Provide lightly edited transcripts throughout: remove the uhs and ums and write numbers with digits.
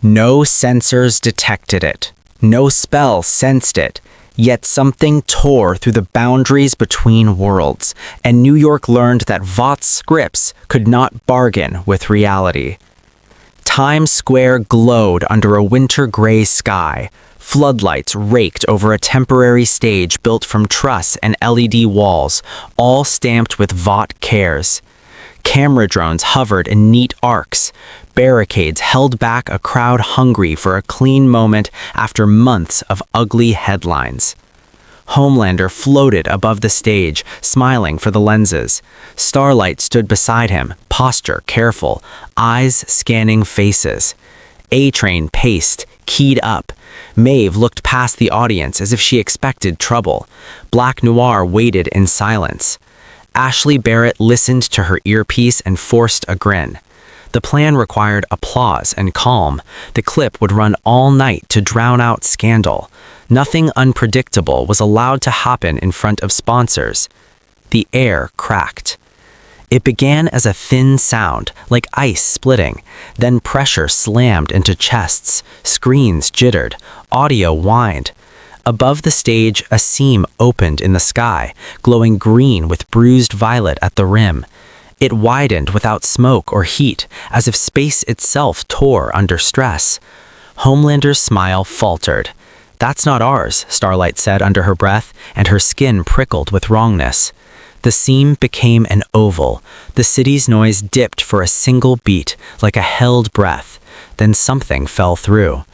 No sensors detected it. No spell sensed it. Yet something tore through the boundaries between worlds, and New York learned that Vought's scripts could not bargain with reality. Times Square glowed under a winter-gray sky. Floodlights raked over a temporary stage built from truss and LED walls, all stamped with Vought cares. Camera drones hovered in neat arcs. Barricades held back a crowd hungry for a clean moment after months of ugly headlines. Homelander floated above the stage, smiling for the lenses. Starlight stood beside him, posture careful, eyes scanning faces. A-Train paced, keyed up. Maeve looked past the audience as if she expected trouble. Black Noir waited in silence. Ashley Barrett listened to her earpiece and forced a grin. The plan required applause and calm. The clip would run all night to drown out scandal. Nothing unpredictable was allowed to happen in front of sponsors. The air cracked. It began as a thin sound, like ice splitting. Then pressure slammed into chests. Screens jittered. Audio whined. Above the stage, a seam opened in the sky, glowing green with bruised violet at the rim. It widened without smoke or heat, as if space itself tore under stress. Homelander's smile faltered. "That's not ours," Starlight said under her breath, and her skin prickled with wrongness. The seam became an oval. The city's noise dipped for a single beat, like a held breath. Then something fell through.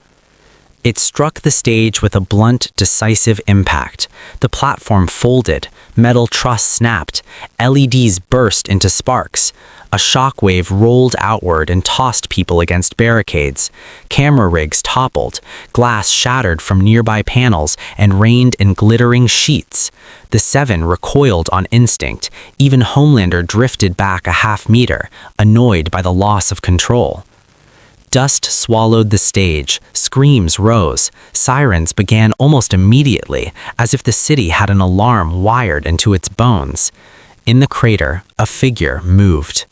It struck the stage with a blunt, decisive impact. The platform folded, metal truss snapped, LEDs burst into sparks. A shockwave rolled outward and tossed people against barricades. Camera rigs toppled, glass shattered from nearby panels and rained in glittering sheets. The Seven recoiled on instinct. Even Homelander drifted back a half-meter, annoyed by the loss of control. Dust swallowed the stage, screams rose, sirens began almost immediately, as if the city had an alarm wired into its bones. In the crater, a figure moved.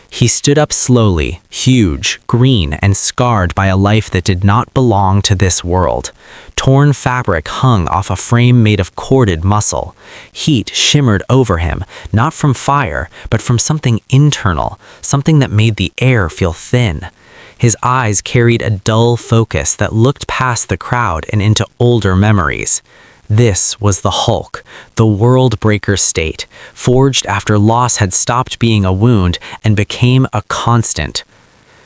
He stood up slowly, huge, green, and scarred by a life that did not belong to this world. Torn fabric hung off a frame made of corded muscle. Heat shimmered over him, not from fire, but from something internal, something that made the air feel thin. His eyes carried a dull focus that looked past the crowd and into older memories. This was the Hulk, the Worldbreaker state, forged after loss had stopped being a wound and became a constant.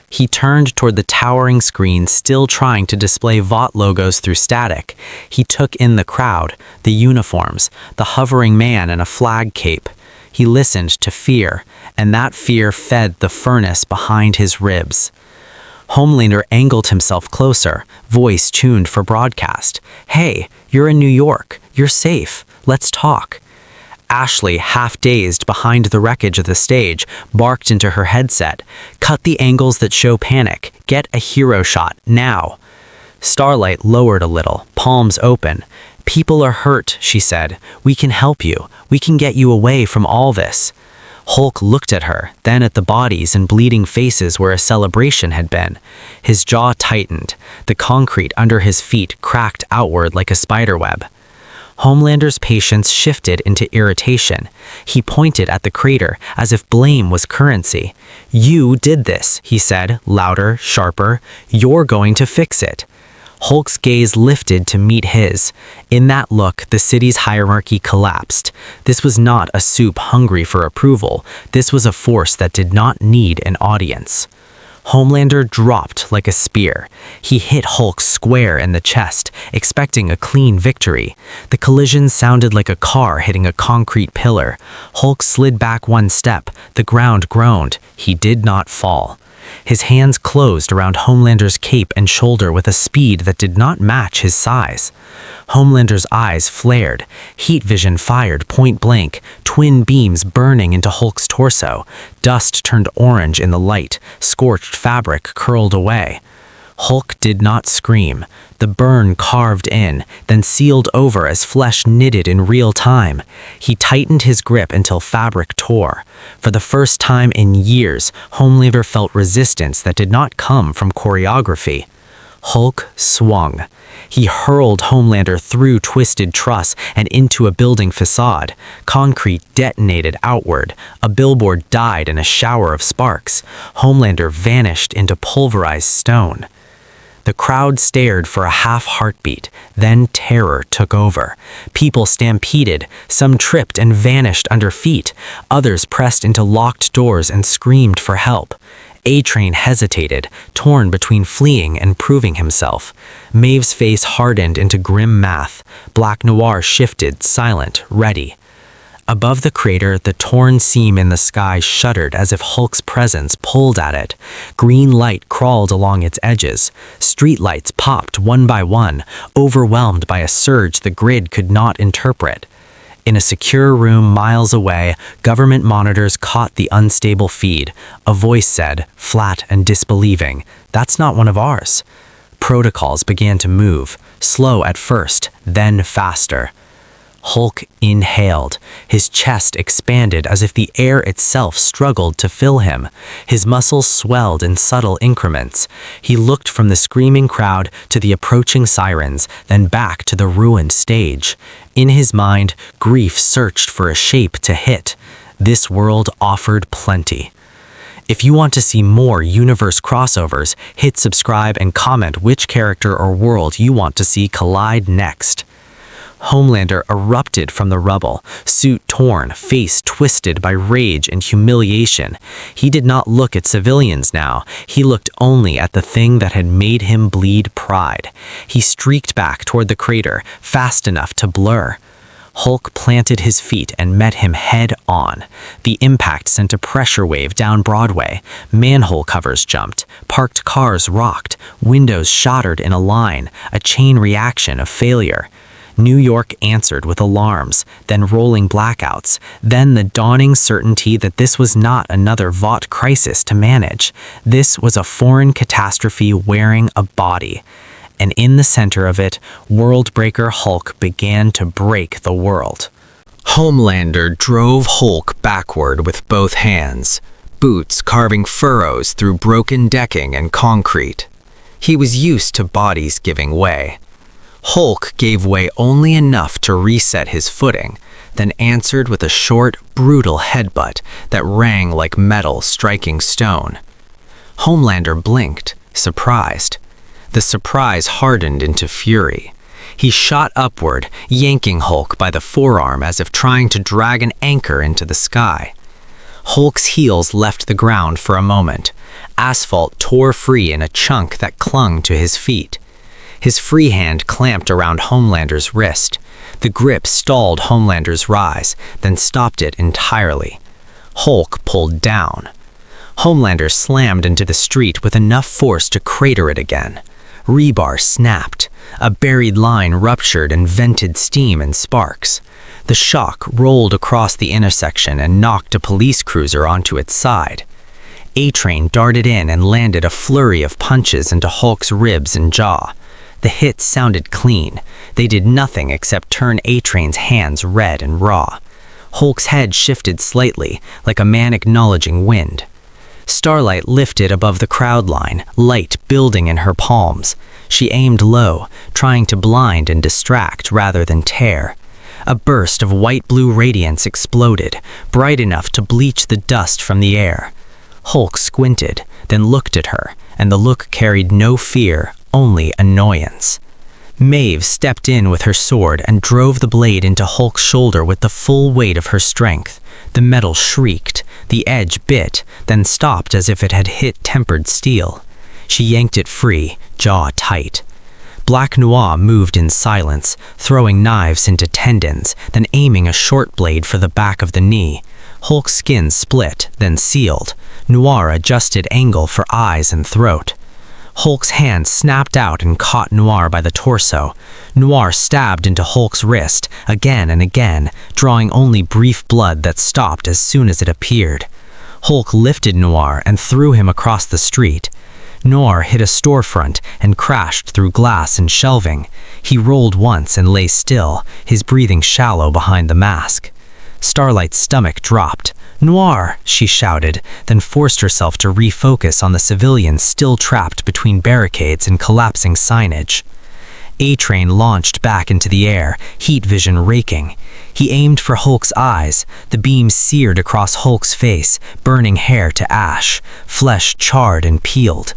He turned toward the towering screen, still trying to display Vought logos through static. He took in the crowd, the uniforms, the hovering man in a flag cape. He listened to fear, and that fear fed the furnace behind his ribs. Homelander angled himself closer, voice tuned for broadcast. "Hey, you're in New York. You're safe. Let's talk." Ashley, half-dazed behind the wreckage of the stage, barked into her headset. "Cut the angles that show panic. Get a hero shot, now." Starlight lowered a little, palms open. "People are hurt," she said. "We can help you. We can get you away from all this." Hulk looked at her, then at the bodies and bleeding faces where a celebration had been. His jaw tightened. The concrete under his feet cracked outward like a spiderweb. Homelander's patience shifted into irritation. He pointed at the crater as if blame was currency. "You did this," he said, louder, sharper. "You're going to fix it." Hulk's gaze lifted to meet his. In that look, the city's hierarchy collapsed. This was not a soup hungry for approval. This was a force that did not need an audience. Homelander dropped like a spear. He hit Hulk square in the chest, expecting a clean victory. The collision sounded like a car hitting a concrete pillar. Hulk slid back one step. The ground groaned. He did not fall. His hands closed around Homelander's cape and shoulder with a speed that did not match his size. Homelander's eyes flared. Heat vision fired point blank, twin beams burning into Hulk's torso. Dust turned orange in the light, scorched fabric curled away. Hulk did not scream. The burn carved in, then sealed over as flesh knitted in real time. He tightened his grip until fabric tore. For the first time in years, Homelander felt resistance that did not come from choreography. Hulk swung. He hurled Homelander through twisted truss and into a building facade. Concrete detonated outward. A billboard died in a shower of sparks. Homelander vanished into pulverized stone. The crowd stared for a half heartbeat, then terror took over. People stampeded, some tripped and vanished under feet, others pressed into locked doors and screamed for help. A-Train hesitated, torn between fleeing and proving himself. Maeve's face hardened into grim math. Black Noir shifted, silent, ready. Above the crater, the torn seam in the sky shuddered as if Hulk's presence pulled at it. Green light crawled along its edges. Streetlights popped one by one, overwhelmed by a surge the grid could not interpret. In a secure room miles away, government monitors caught the unstable feed. A voice said, flat and disbelieving, "That's not one of ours." Protocols began to move, slow at first, then faster. Hulk inhaled. His chest expanded as if the air itself struggled to fill him. His muscles swelled in subtle increments. He looked from the screaming crowd to the approaching sirens, then back to the ruined stage. In his mind, grief searched for a shape to hit. This world offered plenty. If you want to see more universe crossovers, hit subscribe and comment which character or world you want to see collide next. Homelander erupted from the rubble, suit torn, face twisted by rage and humiliation. He did not look at civilians now. He looked only at the thing that had made him bleed pride. He streaked back toward the crater, fast enough to blur. Hulk planted his feet and met him head on. The impact sent a pressure wave down Broadway. Manhole covers jumped. Parked cars rocked. Windows shattered in a line, a chain reaction of failure. New York answered with alarms, then rolling blackouts, then the dawning certainty that this was not another Vought crisis to manage. This was a foreign catastrophe wearing a body. And in the center of it, Worldbreaker Hulk began to break the world. Homelander drove Hulk backward with both hands, boots carving furrows through broken decking and concrete. He was used to bodies giving way. Hulk gave way only enough to reset his footing, then answered with a short, brutal headbutt that rang like metal striking stone. Homelander blinked, surprised. The surprise hardened into fury. He shot upward, yanking Hulk by the forearm as if trying to drag an anchor into the sky. Hulk's heels left the ground for a moment. Asphalt tore free in a chunk that clung to his feet. His free hand clamped around Homelander's wrist. The grip stalled Homelander's rise, then stopped it entirely. Hulk pulled down. Homelander slammed into the street with enough force to crater it again. Rebar snapped. A buried line ruptured and vented steam and sparks. The shock rolled across the intersection and knocked a police cruiser onto its side. A-Train darted in and landed a flurry of punches into Hulk's ribs and jaw. The hits sounded clean. They did nothing except turn A-Train's hands red and raw. Hulk's head shifted slightly, like a man acknowledging wind. Starlight lifted above the crowd line, light building in her palms. She aimed low, trying to blind and distract rather than tear. A burst of white-blue radiance exploded, bright enough to bleach the dust from the air. Hulk squinted, then looked at her, and the look carried no fear, only annoyance. Maeve stepped in with her sword and drove the blade into Hulk's shoulder with the full weight of her strength. The metal shrieked, the edge bit, then stopped as if it had hit tempered steel. She yanked it free, jaw tight. Black Noir moved in silence, throwing knives into tendons, then aiming a short blade for the back of the knee. Hulk's skin split, then sealed. Noir adjusted angle for eyes and throat. Hulk's hand snapped out and caught Noir by the torso. Noir stabbed into Hulk's wrist, again and again, drawing only brief blood that stopped as soon as it appeared. Hulk lifted Noir and threw him across the street. Noir hit a storefront and crashed through glass and shelving. He rolled once and lay still, his breathing shallow behind the mask. Starlight's stomach dropped. "Noir!" she shouted, then forced herself to refocus on the civilians still trapped between barricades and collapsing signage. A-Train launched back into the air, heat vision raking. He aimed for Hulk's eyes. The beam seared across Hulk's face, burning hair to ash, flesh charred and peeled.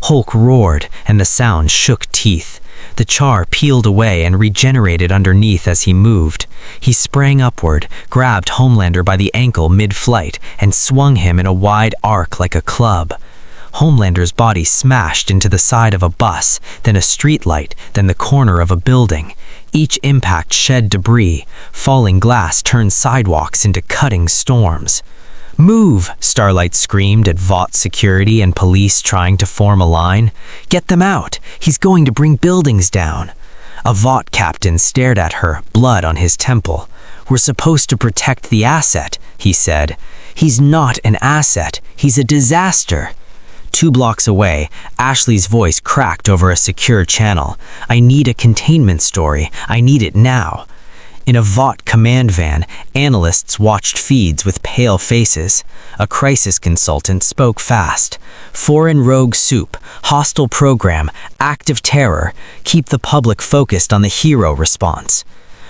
Hulk roared, and the sound shook teeth. The char peeled away and regenerated underneath as he moved. He sprang upward, grabbed Homelander by the ankle mid-flight, and swung him in a wide arc like a club. Homelander's body smashed into the side of a bus, then a streetlight, then the corner of a building. Each impact shed debris. Falling glass turned sidewalks into cutting storms. "Move!" Starlight screamed at Vought security and police trying to form a line. "Get them out! He's going to bring buildings down!" A Vought captain stared at her, blood on his temple. "We're supposed to protect the asset," he said. "He's not an asset. He's a disaster." 2 blocks away, Ashley's voice cracked over a secure channel. "I need a containment story. I need it now." In a Vought command van, analysts watched feeds with pale faces. A crisis consultant spoke fast. "Foreign rogue soup, hostile program, active terror. Keep the public focused on the hero response."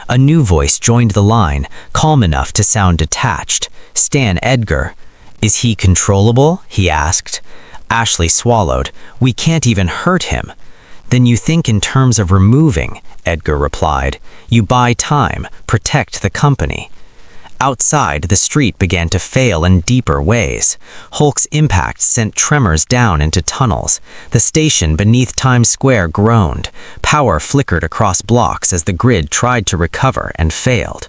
A new voice joined the line, calm enough to sound detached. "Stan Edgar." "Is he controllable?" he asked. Ashley swallowed. "We can't even hurt him." "Then you think in terms of removing," Edgar replied. "You buy time, protect the company." Outside, the street began to fail in deeper ways. Hulk's impact sent tremors down into tunnels. The station beneath Times Square groaned. Power flickered across blocks as the grid tried to recover and failed.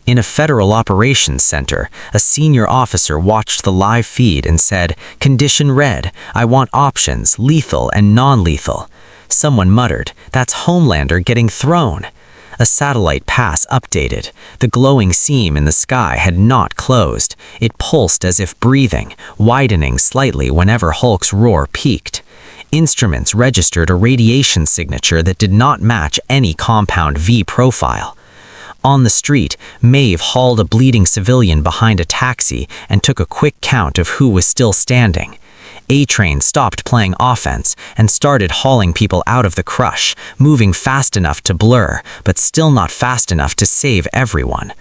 In a federal operations center, a senior officer watched the live feed and said, "Condition red. I want options, lethal and non-lethal." Someone muttered, "That's Homelander getting thrown." A satellite pass updated. The glowing seam in the sky had not closed. It pulsed as if breathing, widening slightly whenever Hulk's roar peaked. Instruments registered a radiation signature that did not match any compound V profile. On the street, Maeve hauled a bleeding civilian behind a taxi and took a quick count of who was still standing. A-Train stopped playing offense and started hauling people out of the crush, moving fast enough to blur, but still not fast enough to save everyone.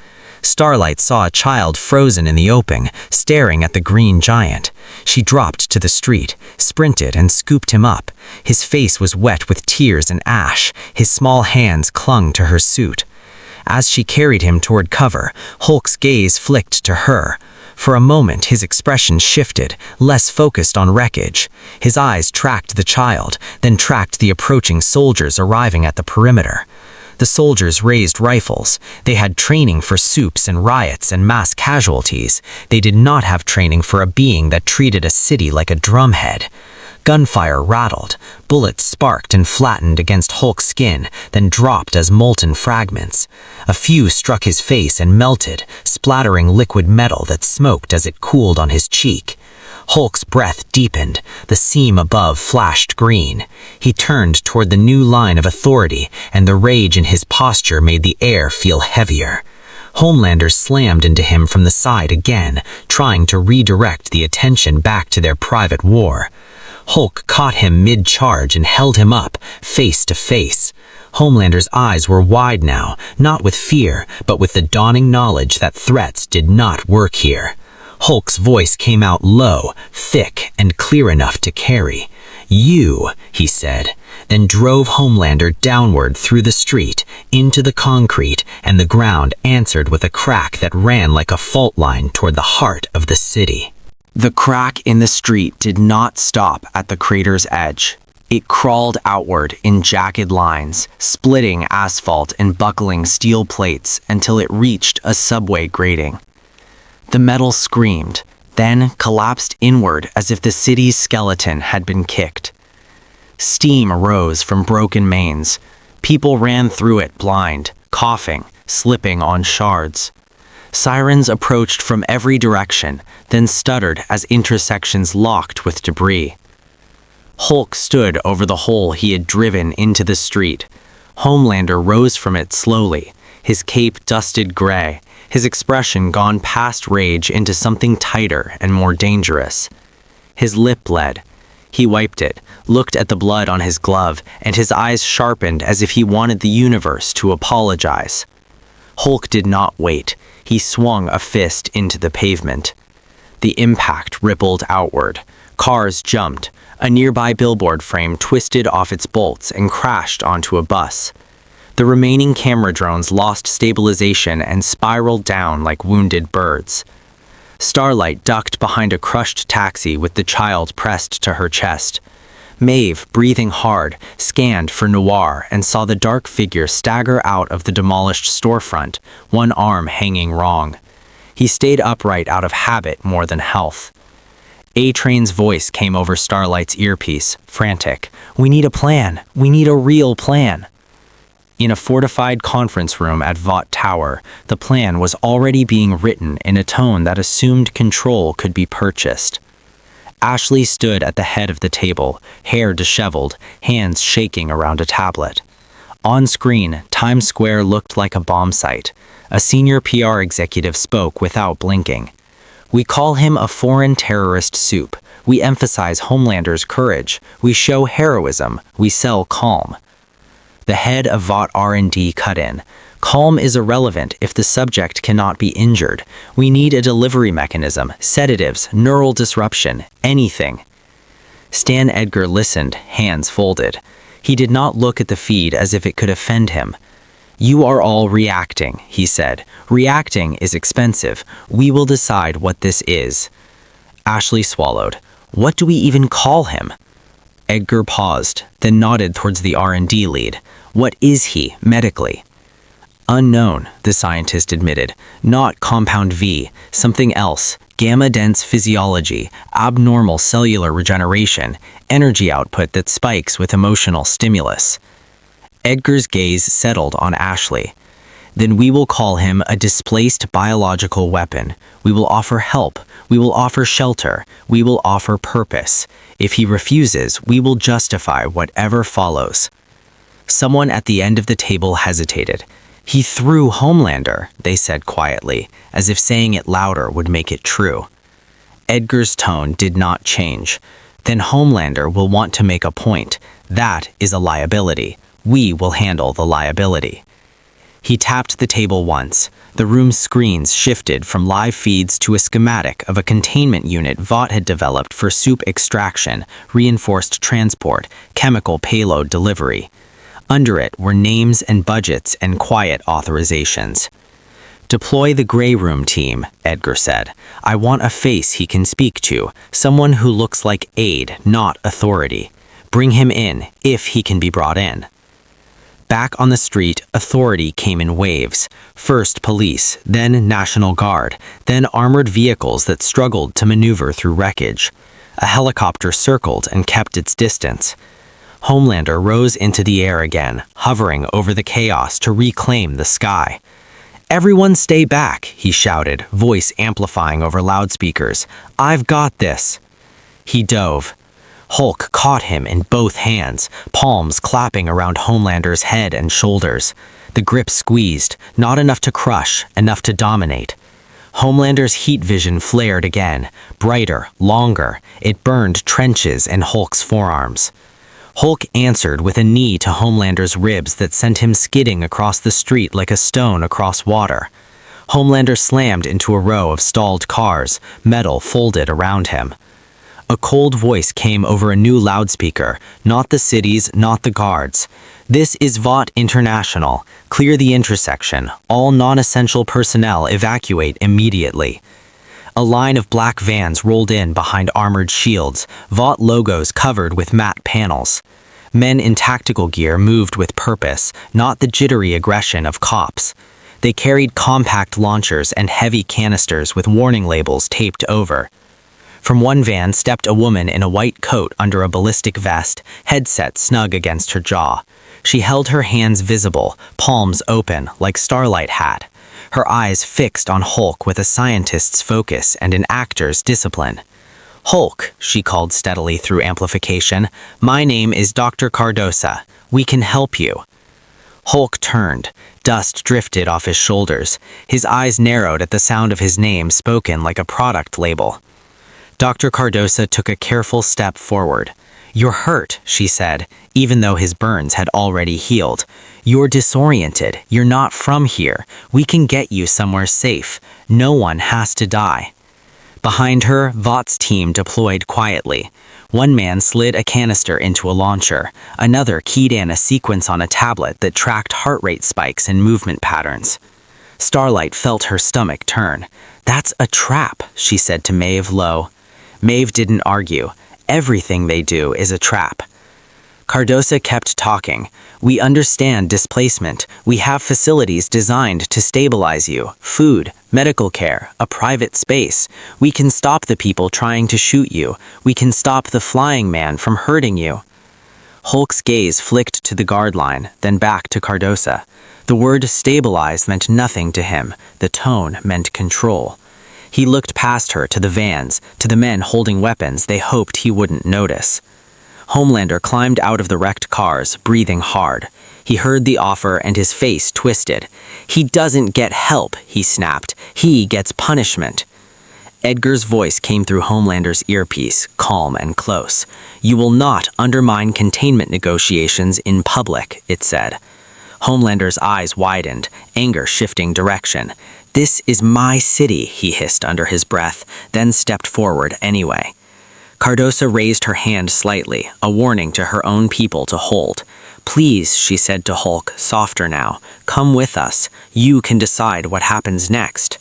Starlight saw a child frozen in the open, staring at the green giant. She dropped to the street, sprinted and scooped him up. His face was wet with tears and ash. His small hands clung to her suit. As she carried him toward cover, Hulk's gaze flicked to her. For a moment, his expression shifted, less focused on wreckage. His eyes tracked the child, then tracked the approaching soldiers arriving at the perimeter. The soldiers raised rifles. They had training for soups and riots and mass casualties. They did not have training for a being that treated a city like a drumhead. Gunfire rattled. Bullets sparked and flattened against Hulk's skin, then dropped as molten fragments. A few struck his face and melted, splattering liquid metal that smoked as it cooled on his cheek. Hulk's breath deepened. The seam above flashed green. He turned toward the new line of authority, and the rage in his posture made the air feel heavier. Homelander slammed into him from the side again, trying to redirect the attention back to their private war. Hulk caught him mid-charge and held him up, face to face. Homelander's eyes were wide now, not with fear, but with the dawning knowledge that threats did not work here. Hulk's voice came out low, thick, and clear enough to carry. "You," he said, then drove Homelander downward through the street, into the concrete, and the ground answered with a crack that ran like a fault line toward the heart of the city. The crack in the street did not stop at the crater's edge. It crawled outward in jagged lines, splitting asphalt and buckling steel plates until it reached a subway grating. The metal screamed, then collapsed inward as if the city's skeleton had been kicked. Steam arose from broken mains. People ran through it blind, coughing, slipping on shards. Sirens approached from every direction, then stuttered as intersections locked with debris. Hulk stood over the hole he had driven into the street. Homelander rose from it slowly, his cape dusted gray, his expression gone past rage into something tighter and more dangerous. His lip bled. He wiped it, looked at the blood on his glove, and his eyes sharpened as if he wanted the universe to apologize. Hulk did not wait. He swung a fist into the pavement. The impact rippled outward. Cars jumped. A nearby billboard frame twisted off its bolts and crashed onto a bus. The remaining camera drones lost stabilization and spiraled down like wounded birds. Starlight ducked behind a crushed taxi with the child pressed to her chest. Maeve, breathing hard, scanned for Noir and saw the dark figure stagger out of the demolished storefront, one arm hanging wrong. He stayed upright out of habit more than health. A-Train's voice came over Starlight's earpiece, frantic. "We need a plan. We need a real plan." In a fortified conference room at Vought Tower, the plan was already being written in a tone that assumed control could be purchased. Ashley stood at the head of the table, hair disheveled, hands shaking around a tablet. On screen, Times Square looked like a bomb site. A senior PR executive spoke without blinking. "We call him a foreign terrorist soup. We emphasize Homelander's courage. We show heroism. We sell calm." The head of Vought R&D cut in. "Calm is irrelevant if the subject cannot be injured. We need a delivery mechanism, sedatives, neural disruption, anything." Stan Edgar listened, hands folded. He did not look at the feed as if it could offend him. "You are all reacting," he said. "Reacting is expensive. We will decide what this is." Ashley swallowed. "What do we even call him?" Edgar paused, then nodded towards the R&D lead. "What is he, medically?" "Unknown," the scientist admitted. "Not compound V, something else. Gamma-dense physiology, abnormal cellular regeneration, energy output that spikes with emotional stimulus." Edgar's gaze settled on Ashley. "Then we will call him a displaced biological weapon. We will offer help. We will offer shelter. We will offer purpose. If he refuses, we will justify whatever follows." Someone at the end of the table hesitated. "He threw Homelander," they said quietly, as if saying it louder would make it true. Edgar's tone did not change. "Then Homelander will want to make a point. That is a liability. We will handle the liability." He tapped the table once. The room's screens shifted from live feeds to a schematic of a containment unit Vought had developed for soup extraction, reinforced transport, chemical payload delivery. Under it were names and budgets and quiet authorizations. "Deploy the Grey Room team," Edgar said. "I want a face he can speak to, someone who looks like aid, not authority. Bring him in, if he can be brought in." Back on the street, authority came in waves. First police, then National Guard, then armored vehicles that struggled to maneuver through wreckage. A helicopter circled and kept its distance. Homelander rose into the air again, hovering over the chaos to reclaim the sky. "Everyone stay back," he shouted, voice amplifying over loudspeakers. "I've got this." He dove. Hulk caught him in both hands, palms clapping around Homelander's head and shoulders. The grip squeezed, not enough to crush, enough to dominate. Homelander's heat vision flared again, brighter, longer. It burned trenches in Hulk's forearms. Hulk answered with a knee to Homelander's ribs that sent him skidding across the street like a stone across water. Homelander slammed into a row of stalled cars, metal folded around him. A cold voice came over a new loudspeaker, not the cities, not the guards. "This is Vought International. Clear the intersection. All non-essential personnel evacuate immediately." A line of black vans rolled in behind armored shields, Vought logos covered with matte panels. Men in tactical gear moved with purpose, not the jittery aggression of cops. They carried compact launchers and heavy canisters with warning labels taped over. From one van stepped a woman in a white coat under a ballistic vest, headset snug against her jaw. She held her hands visible, palms open, like Starlight had. Her eyes fixed on Hulk with a scientist's focus and an actor's discipline. Hulk, she called steadily through amplification. My name is Dr. Cardosa. We can help you. Hulk turned. Dust drifted off his shoulders. His eyes narrowed at the sound of his name spoken like a product label. Dr. Cardosa took a careful step forward. You're hurt, she said, even though his burns had already healed. You're disoriented. You're not from here. We can get you somewhere safe. No one has to die. Behind her, Vought's team deployed quietly. One man slid a canister into a launcher. Another keyed in a sequence on a tablet that tracked heart rate spikes and movement patterns. Starlight felt her stomach turn. That's a trap, she said to Maeve low. Maeve didn't argue. Everything they do is a trap. Cardosa kept talking. We understand displacement. We have facilities designed to stabilize you. Food, medical care, a private space. We can stop the people trying to shoot you. We can stop the flying man from hurting you. Hulk's gaze flicked to the guard line, then back to Cardosa. The word stabilize meant nothing to him. The tone meant control. He looked past her to the vans, to the men holding weapons they hoped he wouldn't notice. Homelander climbed out of the wrecked cars, breathing hard. He heard the offer and his face twisted. He doesn't get help, he snapped. He gets punishment. Edgar's voice came through Homelander's earpiece, calm and close. You will not undermine containment negotiations in public, it said. Homelander's eyes widened, anger shifting direction. This is my city, he hissed under his breath, then stepped forward anyway. Cardosa raised her hand slightly, a warning to her own people to hold. Please, she said to Hulk, softer now, come with us. You can decide what happens next.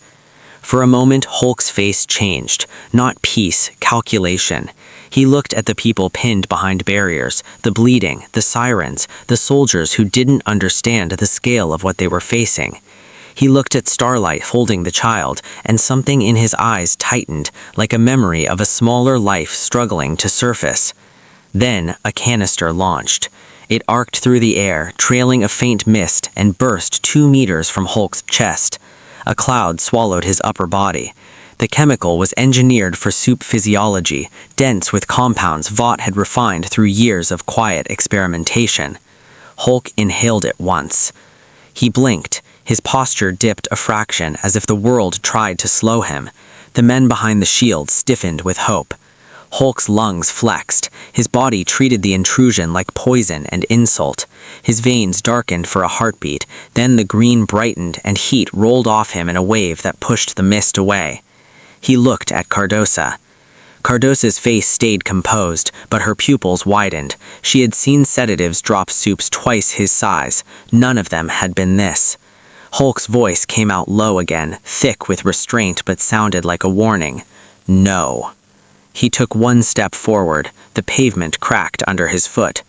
For a moment, Hulk's face changed. Not peace, calculation. He looked at the people pinned behind barriers, the bleeding, the sirens, the soldiers who didn't understand the scale of what they were facing. He looked at Starlight holding the child, and something in his eyes tightened, like a memory of a smaller life struggling to surface. Then a canister launched. It arced through the air, trailing a faint mist, and burst 2 meters from Hulk's chest. A cloud swallowed his upper body. The chemical was engineered for soup physiology, dense with compounds Vought had refined through years of quiet experimentation. Hulk inhaled it once. He blinked. His posture dipped a fraction as if the world tried to slow him. The men behind the shield stiffened with hope. Hulk's lungs flexed. His body treated the intrusion like poison and insult. His veins darkened for a heartbeat. Then the green brightened and heat rolled off him in a wave that pushed the mist away. He looked at Cardosa. Cardosa's face stayed composed, but her pupils widened. She had seen sedatives drop soups twice his size. None of them had been this. Hulk's voice came out low again, thick with restraint but sounded like a warning. No. He took one step forward. The pavement cracked under his foot.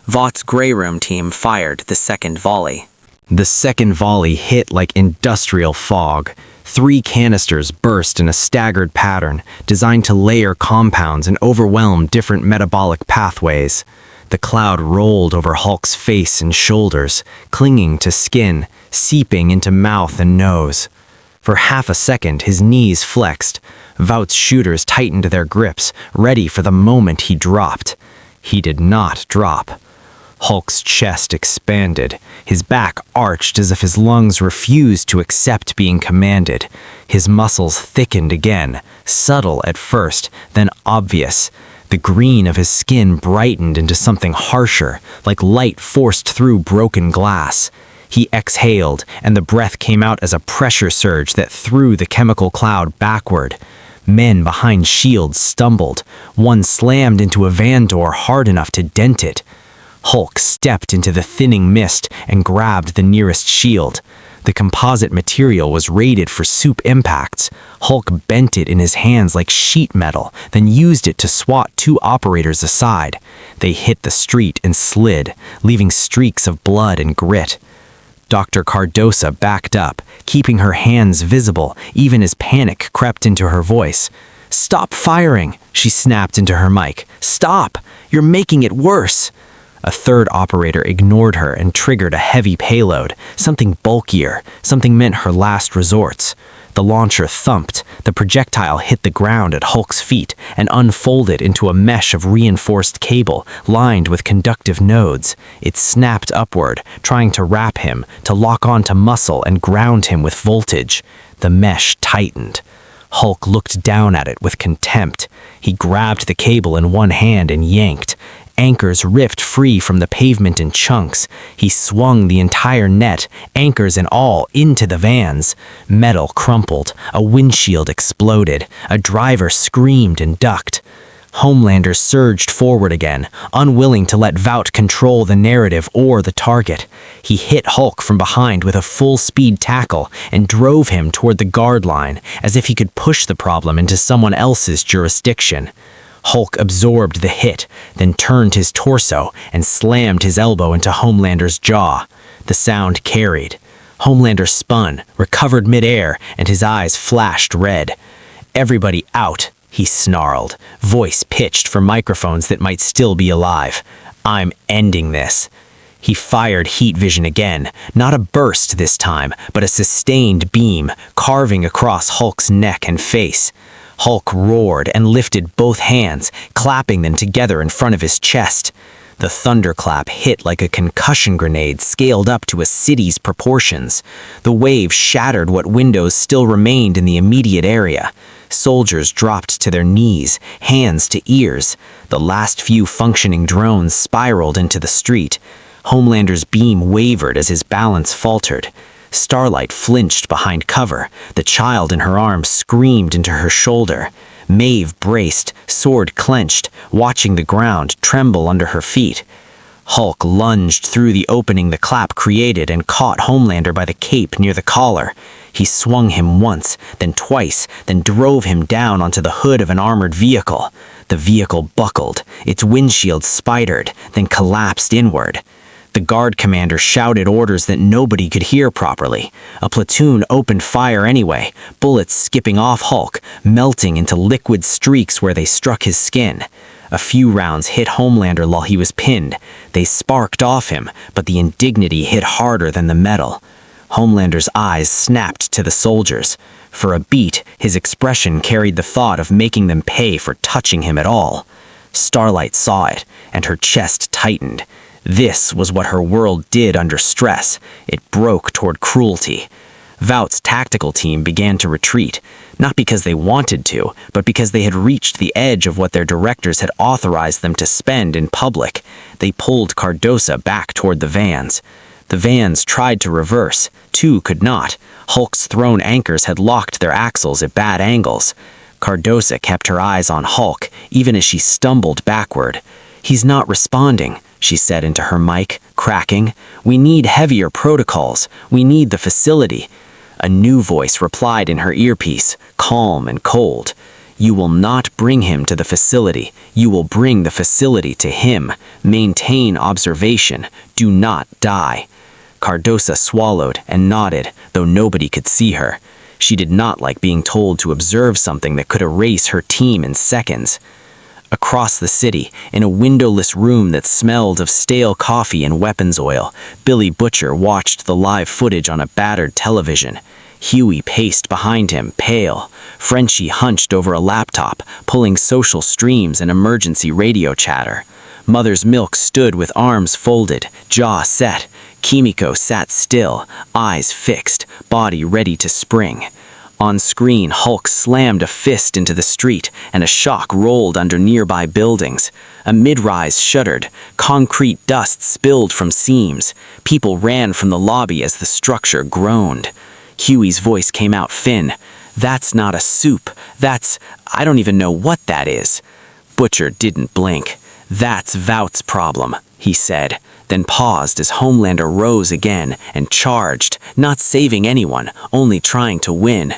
Vought's Grey Room team fired the second volley. The second volley hit like industrial fog. 3 canisters burst in a staggered pattern, designed to layer compounds and overwhelm different metabolic pathways. The cloud rolled over Hulk's face and shoulders, clinging to skin, seeping into mouth and nose. For half a second, his knees flexed. Vought's shooters tightened their grips, ready for the moment he dropped. He did not drop. Hulk's chest expanded. His back arched as if his lungs refused to accept being commanded. His muscles thickened again, subtle at first, then obvious. The green of his skin brightened into something harsher, like light forced through broken glass. He exhaled, and the breath came out as a pressure surge that threw the chemical cloud backward. Men behind shields stumbled. One slammed into a van door hard enough to dent it. Hulk stepped into the thinning mist and grabbed the nearest shield. The composite material was rated for soup impacts. Hulk bent it in his hands like sheet metal, then used it to swat 2 operators aside. They hit the street and slid, leaving streaks of blood and grit. Dr. Cardosa backed up, keeping her hands visible, even as panic crept into her voice. "Stop firing," she snapped into her mic. "Stop! You're making it worse." A third operator ignored her and triggered a heavy payload, something bulkier, something meant her last resorts. The launcher thumped, the projectile hit the ground at Hulk's feet and unfolded into a mesh of reinforced cable lined with conductive nodes. It snapped upward, trying to wrap him, to lock onto muscle and ground him with voltage. The mesh tightened. Hulk looked down at it with contempt. He grabbed the cable in one hand and yanked. Anchors ripped free from the pavement in chunks. He swung the entire net, anchors and all, into the vans. Metal crumpled, a windshield exploded, a driver screamed and ducked. Homelander surged forward again, unwilling to let Vought control the narrative or the target. He hit Hulk from behind with a full-speed tackle and drove him toward the guard line, as if he could push the problem into someone else's jurisdiction. Hulk absorbed the hit, then turned his torso and slammed his elbow into Homelander's jaw. The sound carried. Homelander spun, recovered midair, and his eyes flashed red. "Everybody out," he snarled, voice pitched for microphones that might still be alive. "I'm ending this." He fired heat vision again, not a burst this time, but a sustained beam, carving across Hulk's neck and face. Hulk roared and lifted both hands, clapping them together in front of his chest. The thunderclap hit like a concussion grenade scaled up to a city's proportions. The wave shattered what windows still remained in the immediate area. Soldiers dropped to their knees, hands to ears. The last few functioning drones spiraled into the street. Homelander's beam wavered as his balance faltered. Starlight flinched behind cover. The child in her arms screamed into her shoulder. Maeve braced, sword clenched, watching the ground tremble under her feet. Hulk lunged through the opening the clap created and caught Homelander by the cape near the collar. He swung him once, then twice, then drove him down onto the hood of an armored vehicle. The vehicle buckled, its windshield spidered, then collapsed inward. The guard commander shouted orders that nobody could hear properly. A platoon opened fire anyway, bullets skipping off Hulk, melting into liquid streaks where they struck his skin. A few rounds hit Homelander while he was pinned. They sparked off him, but the indignity hit harder than the metal. Homelander's eyes snapped to the soldiers. For a beat, his expression carried the thought of making them pay for touching him at all. Starlight saw it, and her chest tightened. This was what her world did under stress. It broke toward cruelty. Vought's tactical team began to retreat, not because they wanted to, but because they had reached the edge of what their directors had authorized them to spend in public. They pulled Cardosa back toward the vans. The vans tried to reverse. Two could not. Hulk's thrown anchors had locked their axles at bad angles. Cardosa kept her eyes on Hulk, even as she stumbled backward. "He's not responding," she said into her mic, cracking. "We need heavier protocols. We need the facility." A new voice replied in her earpiece, calm and cold. "You will not bring him to the facility. You will bring the facility to him. Maintain observation. Do not die." Cardosa swallowed and nodded, though nobody could see her. She did not like being told to observe something that could erase her team in seconds. Across the city, in a windowless room that smelled of stale coffee and weapons oil, Billy Butcher watched the live footage on a battered television. Huey paced behind him, pale. Frenchie hunched over a laptop, pulling social streams and emergency radio chatter. Mother's Milk stood with arms folded, jaw set. Kimiko sat still, eyes fixed, body ready to spring. On screen, Hulk slammed a fist into the street, and a shock rolled under nearby buildings. A mid-rise shuddered. Concrete dust spilled from seams. People ran from the lobby as the structure groaned. Huey's voice came out thin. "That's not a soup. I don't even know what that is." Butcher didn't blink. "That's Vought's problem," he said, then paused as Homelander rose again and charged, not saving anyone, only trying to win.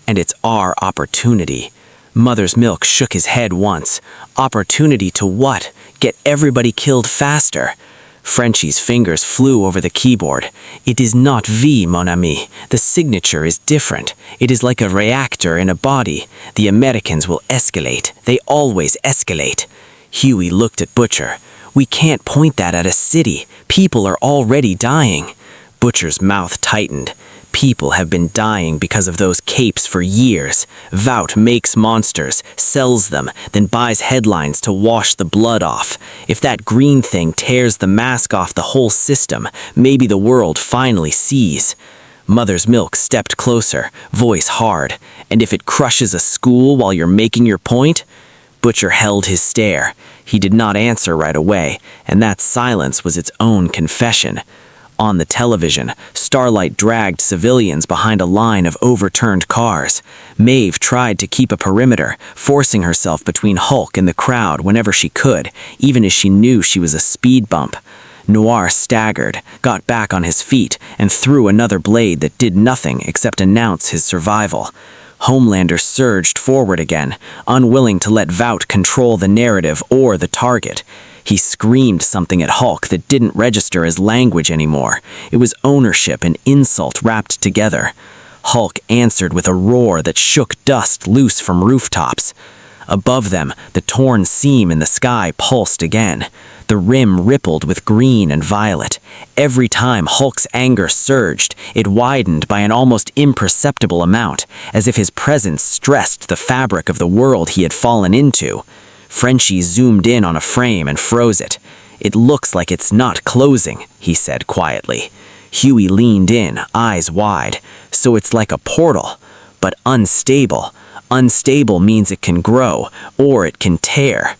"And it's our opportunity." Mother's Milk shook his head once. "Opportunity to what? Get everybody killed faster." Frenchie's fingers flew over the keyboard. "It is not V, mon ami. The signature is different. It is like a reactor in a body. The Americans will escalate. They always escalate." Huey looked at Butcher. We can't point that at a city. People are already dying. Butcher's mouth tightened. People have been dying because of those capes for years. Vought makes monsters, sells them, then buys headlines to wash the blood off. If that green thing tears the mask off the whole system, maybe the world finally sees. Mother's Milk stepped closer, voice hard. And if it crushes a school while you're making your point? Butcher held his stare. He did not answer right away, and that silence was its own confession. On the television, Starlight dragged civilians behind a line of overturned cars. Maeve tried to keep a perimeter, forcing herself between Hulk and the crowd whenever she could, even as she knew she was a speed bump. Noir staggered, got back on his feet, and threw another blade that did nothing except announce his survival. Homelander surged forward again, unwilling to let Vought control the narrative or the target. He screamed something at Hulk that didn't register as language anymore. It was ownership and insult wrapped together. Hulk answered with a roar that shook dust loose from rooftops. Above them, the torn seam in the sky pulsed again. The rim rippled with green and violet. Every time Hulk's anger surged, it widened by an almost imperceptible amount, as if his presence stressed the fabric of the world he had fallen into. Frenchie zoomed in on a frame and froze it. "It looks like it's not closing," he said quietly. Huey leaned in, eyes wide. "So it's like a portal, but unstable. Unstable means it can grow, or it can tear."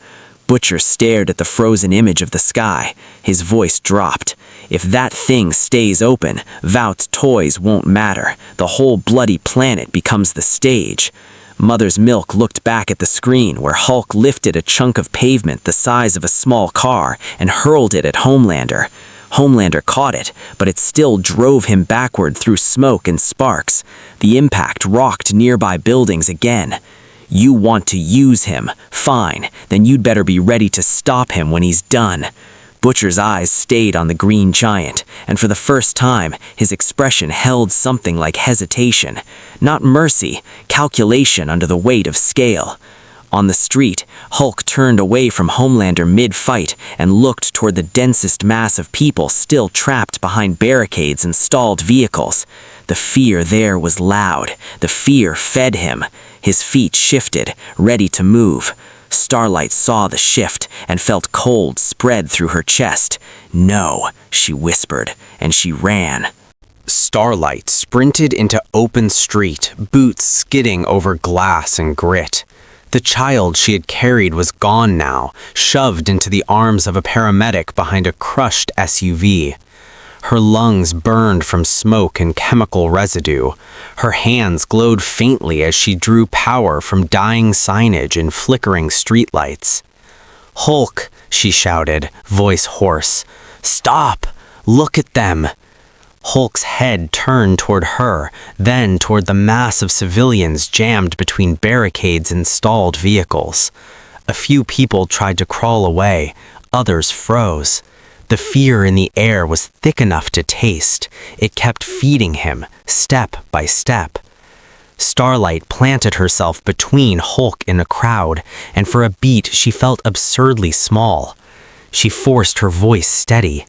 Butcher stared at the frozen image of the sky. His voice dropped. "If that thing stays open, Vought's toys won't matter. The whole bloody planet becomes the stage." Mother's Milk looked back at the screen where Hulk lifted a chunk of pavement the size of a small car and hurled it at Homelander. Homelander caught it, but it still drove him backward through smoke and sparks. The impact rocked nearby buildings again. "You want to use him? Fine, then you'd better be ready to stop him when he's done." Butcher's eyes stayed on the green giant, and for the first time, his expression held something like hesitation. Not mercy, calculation under the weight of scale. On the street, Hulk turned away from Homelander mid-fight and looked toward the densest mass of people still trapped behind barricades and stalled vehicles. The fear there was loud. The fear fed him. His feet shifted, ready to move. Starlight saw the shift and felt cold spread through her chest. "No," she whispered, and she ran. Starlight sprinted into open street, boots skidding over glass and grit. The child she had carried was gone now, shoved into the arms of a paramedic behind a crushed SUV. Her lungs burned from smoke and chemical residue. Her hands glowed faintly as she drew power from dying signage and flickering streetlights. "Hulk," she shouted, voice hoarse. "Stop! Look at them!" Hulk's head turned toward her, then toward the mass of civilians jammed between barricades and stalled vehicles. A few people tried to crawl away, others froze. The fear in the air was thick enough to taste. It kept feeding him, step by step. Starlight planted herself between Hulk and a crowd, and for a beat she felt absurdly small. She forced her voice steady.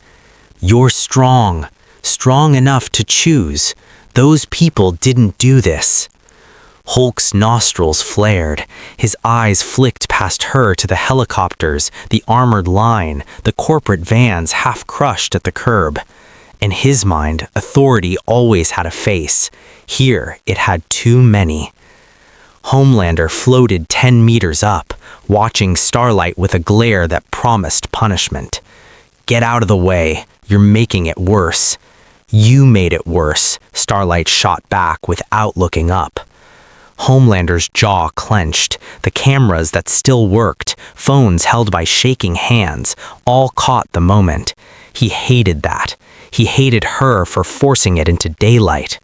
"You're strong. Strong enough to choose. Those people didn't do this." Hulk's nostrils flared. His eyes flicked past her to the helicopters, the armored line, the corporate vans half crushed at the curb. In his mind, authority always had a face. Here, it had too many. Homelander floated 10 meters up, watching Starlight with a glare that promised punishment. "Get out of the way. You're making it worse." "You made it worse," Starlight shot back without looking up. Homelander's jaw clenched. The cameras that still worked, phones held by shaking hands, all caught the moment. He hated that. He hated her for forcing it into daylight.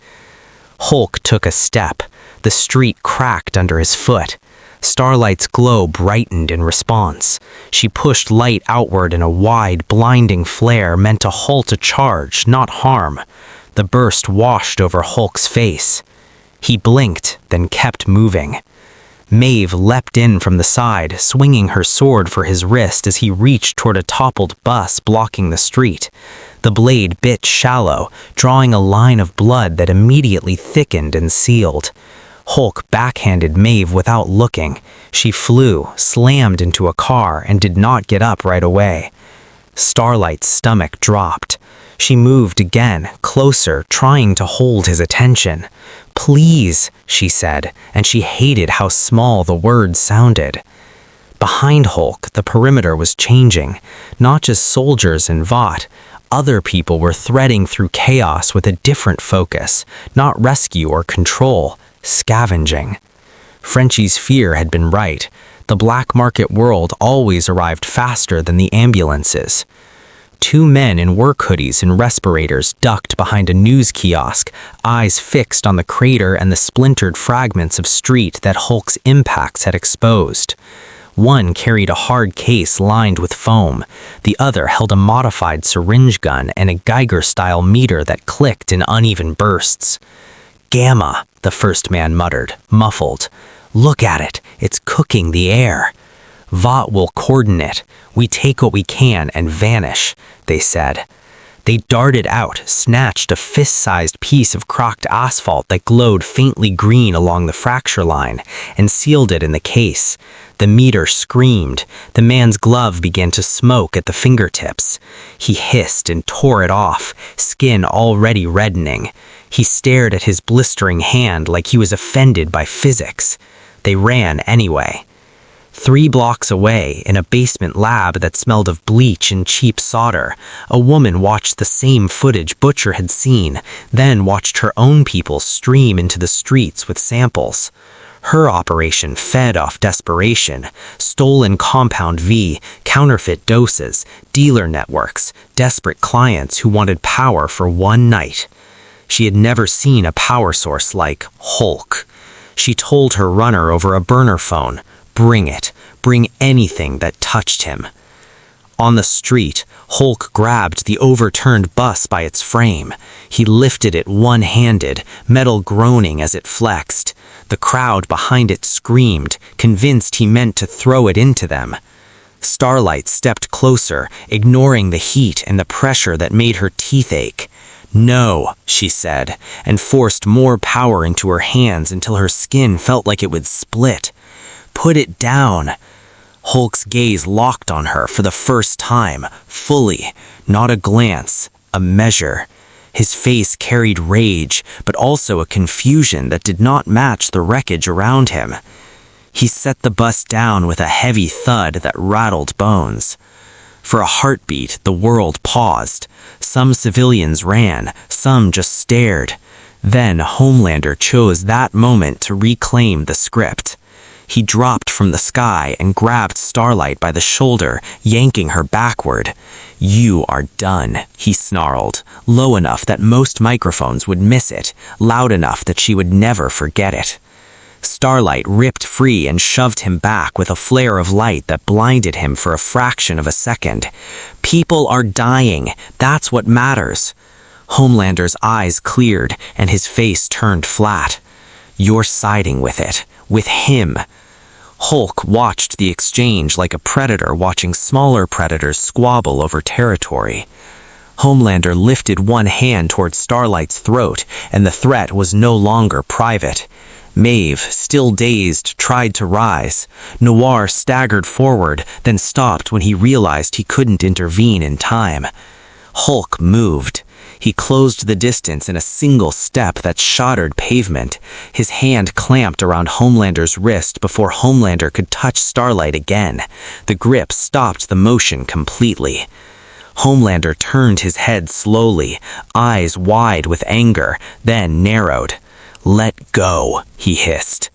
Hulk took a step. The street cracked under his foot. Starlight's glow brightened in response. She pushed light outward in a wide, blinding flare meant to halt a charge, not harm. The burst washed over Hulk's face. He blinked, then kept moving. Maeve leapt in from the side, swinging her sword for his wrist as he reached toward a toppled bus blocking the street. The blade bit shallow, drawing a line of blood that immediately thickened and sealed. Hulk backhanded Maeve without looking. She flew, slammed into a car, and did not get up right away. Starlight's stomach dropped. She moved again, closer, trying to hold his attention. "Please," she said, and she hated how small the words sounded. Behind Hulk, the perimeter was changing. Not just soldiers and Vought. Other people were threading through chaos with a different focus, not rescue or control, scavenging. Frenchie's fear had been right. The black market world always arrived faster than the ambulances. Two men in work hoodies and respirators ducked behind a news kiosk, eyes fixed on the crater and the splintered fragments of street that Hulk's impacts had exposed. One carried a hard case lined with foam. The other held a modified syringe gun and a Geiger-style meter that clicked in uneven bursts. "Gamma," the first man muttered, muffled. "Look at it. It's cooking the air." "Vought will cordon it. We take what we can and vanish," they said. They darted out, snatched a fist-sized piece of cracked asphalt that glowed faintly green along the fracture line, and sealed it in the case. The meter screamed. The man's glove began to smoke at the fingertips. He hissed and tore it off, skin already reddening. He stared at his blistering hand like he was offended by physics. They ran anyway. 3 blocks away, in a basement lab that smelled of bleach and cheap solder, a woman watched the same footage Butcher had seen, then watched her own people stream into the streets with samples. Her operation fed off desperation: stolen Compound V, counterfeit doses, dealer networks, desperate clients who wanted power for one night. She had never seen a power source like Hulk. She told her runner over a burner phone, "Bring it. Bring anything that touched him." On the street, Hulk grabbed the overturned bus by its frame. He lifted it one-handed, metal groaning as it flexed. The crowd behind it screamed, convinced he meant to throw it into them. Starlight stepped closer, ignoring the heat and the pressure that made her teeth ache. "No," she said, and forced more power into her hands until her skin felt like it would split. "Put it down." Hulk's gaze locked on her for the first time, fully, not a glance, a measure. His face carried rage, but also a confusion that did not match the wreckage around him. He set the bus down with a heavy thud that rattled bones. For a heartbeat, the world paused. Some civilians ran, some just stared. Then Homelander chose that moment to reclaim the script. He dropped from the sky and grabbed Starlight by the shoulder, yanking her backward. "You are done," he snarled, low enough that most microphones would miss it, loud enough that she would never forget it. Starlight ripped free and shoved him back with a flare of light that blinded him for a fraction of a second. "People are dying. That's what matters." Homelander's eyes cleared and his face turned flat. "You're siding with it. With him." Hulk watched the exchange like a predator watching smaller predators squabble over territory. Homelander lifted one hand toward Starlight's throat, and the threat was no longer private. Maeve, still dazed, tried to rise. Noir staggered forward, then stopped when he realized he couldn't intervene in time. Hulk moved. He closed the distance in a single step that shattered pavement. His hand clamped around Homelander's wrist before Homelander could touch Starlight again. The grip stopped the motion completely. Homelander turned his head slowly, eyes wide with anger, then narrowed. "Let go," he hissed.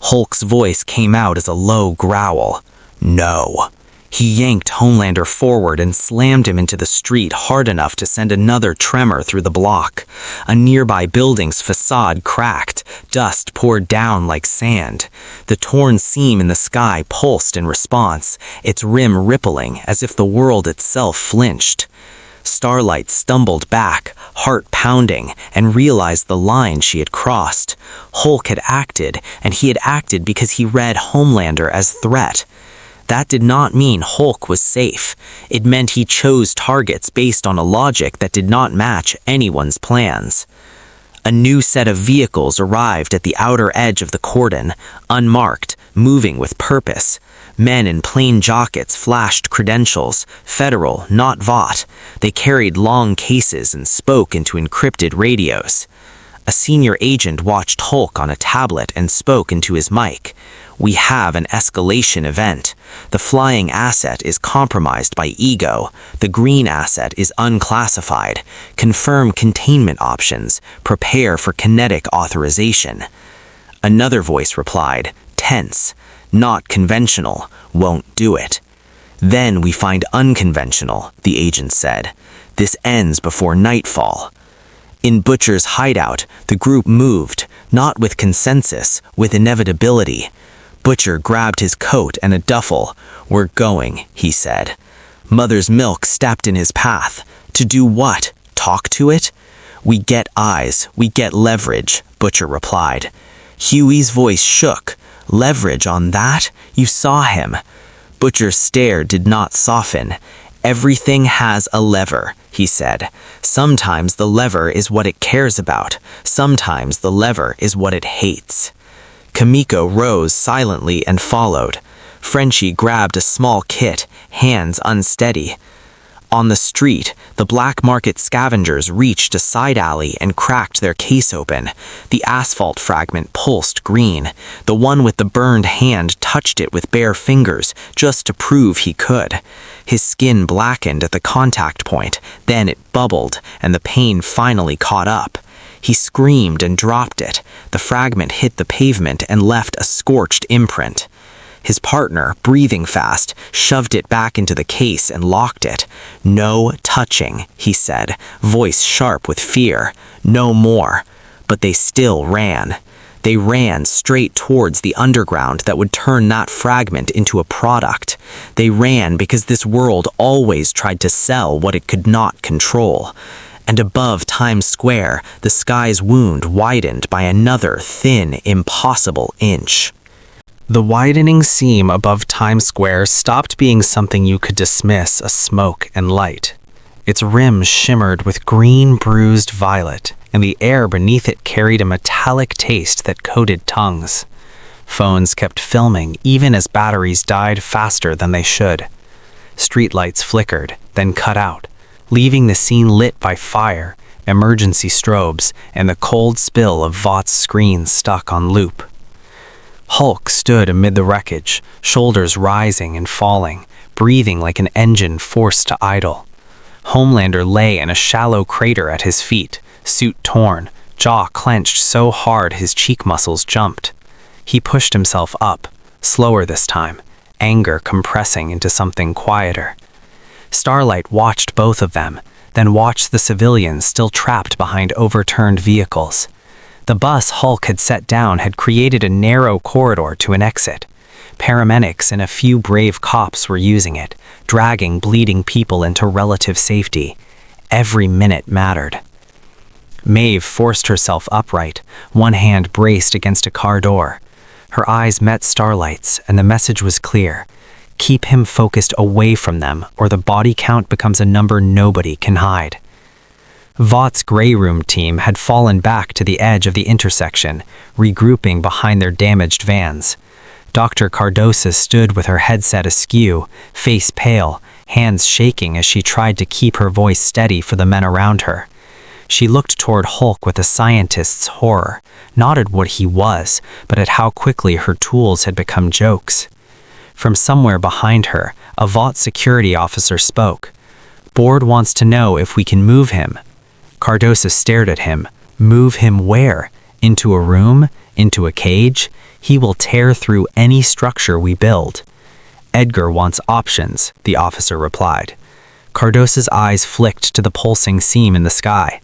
Hulk's voice came out as a low growl. "No." He yanked Homelander forward and slammed him into the street hard enough to send another tremor through the block. A nearby building's facade cracked, dust poured down like sand. The torn seam in the sky pulsed in response, its rim rippling as if the world itself flinched. Starlight stumbled back, heart pounding, and realized the line she had crossed. Hulk had acted, and he had acted because he read Homelander as threat. That did not mean Hulk was safe. It meant he chose targets based on a logic that did not match anyone's plans. A new set of vehicles arrived at the outer edge of the cordon, unmarked, moving with purpose. Men in plain jackets flashed credentials, federal, not Vought. They carried long cases and spoke into encrypted radios. A senior agent watched Hulk on a tablet and spoke into his mic. "We have an escalation event. The flying asset is compromised by ego. The green asset is unclassified. Confirm containment options. Prepare for kinetic authorization." Another voice replied, tense. "Not conventional. Won't do it." "Then we find unconventional," the agent said. "This ends before nightfall." In Butcher's hideout, the group moved, not with consensus, with inevitability. Butcher grabbed his coat and a duffel. "We're going," he said. Mother's Milk stepped in his path. To do what? Talk to it? "We get eyes, we get leverage," Butcher replied. Huey's voice shook. "Leverage on that? You saw him." Butcher's stare did not soften. "Everything has a lever," he said. "Sometimes the lever is what it cares about. Sometimes the lever is what it hates." Kamiko rose silently and followed. Frenchie grabbed a small kit, hands unsteady. On the street, the black market scavengers reached a side alley and cracked their case open. The asphalt fragment pulsed green. The one with the burned hand touched it with bare fingers, just to prove he could. His skin blackened at the contact point, then it bubbled, and the pain finally caught up. He screamed and dropped it. The fragment hit the pavement and left a scorched imprint. His partner, breathing fast, shoved it back into the case and locked it. "No touching," he said, voice sharp with fear. "No more." But they still ran. They ran straight towards the underground that would turn that fragment into a product. They ran because this world always tried to sell what it could not control. And above Times Square, the sky's wound widened by another thin, impossible inch. The widening seam above Times Square stopped being something you could dismiss as smoke and light. Its rim shimmered with green bruised violet, and the air beneath it carried a metallic taste that coated tongues. Phones kept filming even as batteries died faster than they should. Streetlights flickered, then cut out, leaving the scene lit by fire, emergency strobes, and the cold spill of Vought's screen stuck on loop. Hulk stood amid the wreckage, shoulders rising and falling, breathing like an engine forced to idle. Homelander lay in a shallow crater at his feet, suit torn, jaw clenched so hard his cheek muscles jumped. He pushed himself up, slower this time, anger compressing into something quieter. Starlight watched both of them, then watched the civilians still trapped behind overturned vehicles. The bus Hulk had set down had created a narrow corridor to an exit. Paramedics and a few brave cops were using it, dragging bleeding people into relative safety. Every minute mattered. Maeve forced herself upright, one hand braced against a car door. Her eyes met Starlight's, and the message was clear. Keep him focused away from them, or the body count becomes a number nobody can hide. Vought's Grey Room team had fallen back to the edge of the intersection, regrouping behind their damaged vans. Dr. Cardosa stood with her headset askew, face pale, hands shaking as she tried to keep her voice steady for the men around her. She looked toward Hulk with a scientist's horror, not at what he was, but at how quickly her tools had become jokes. From somewhere behind her, a Vought security officer spoke. "Board wants to know if we can move him." Cardosa stared at him. "Move him where? Into a room? Into a cage? He will tear through any structure we build." "Edgar wants options," the officer replied. Cardosa's eyes flicked to the pulsing seam in the sky.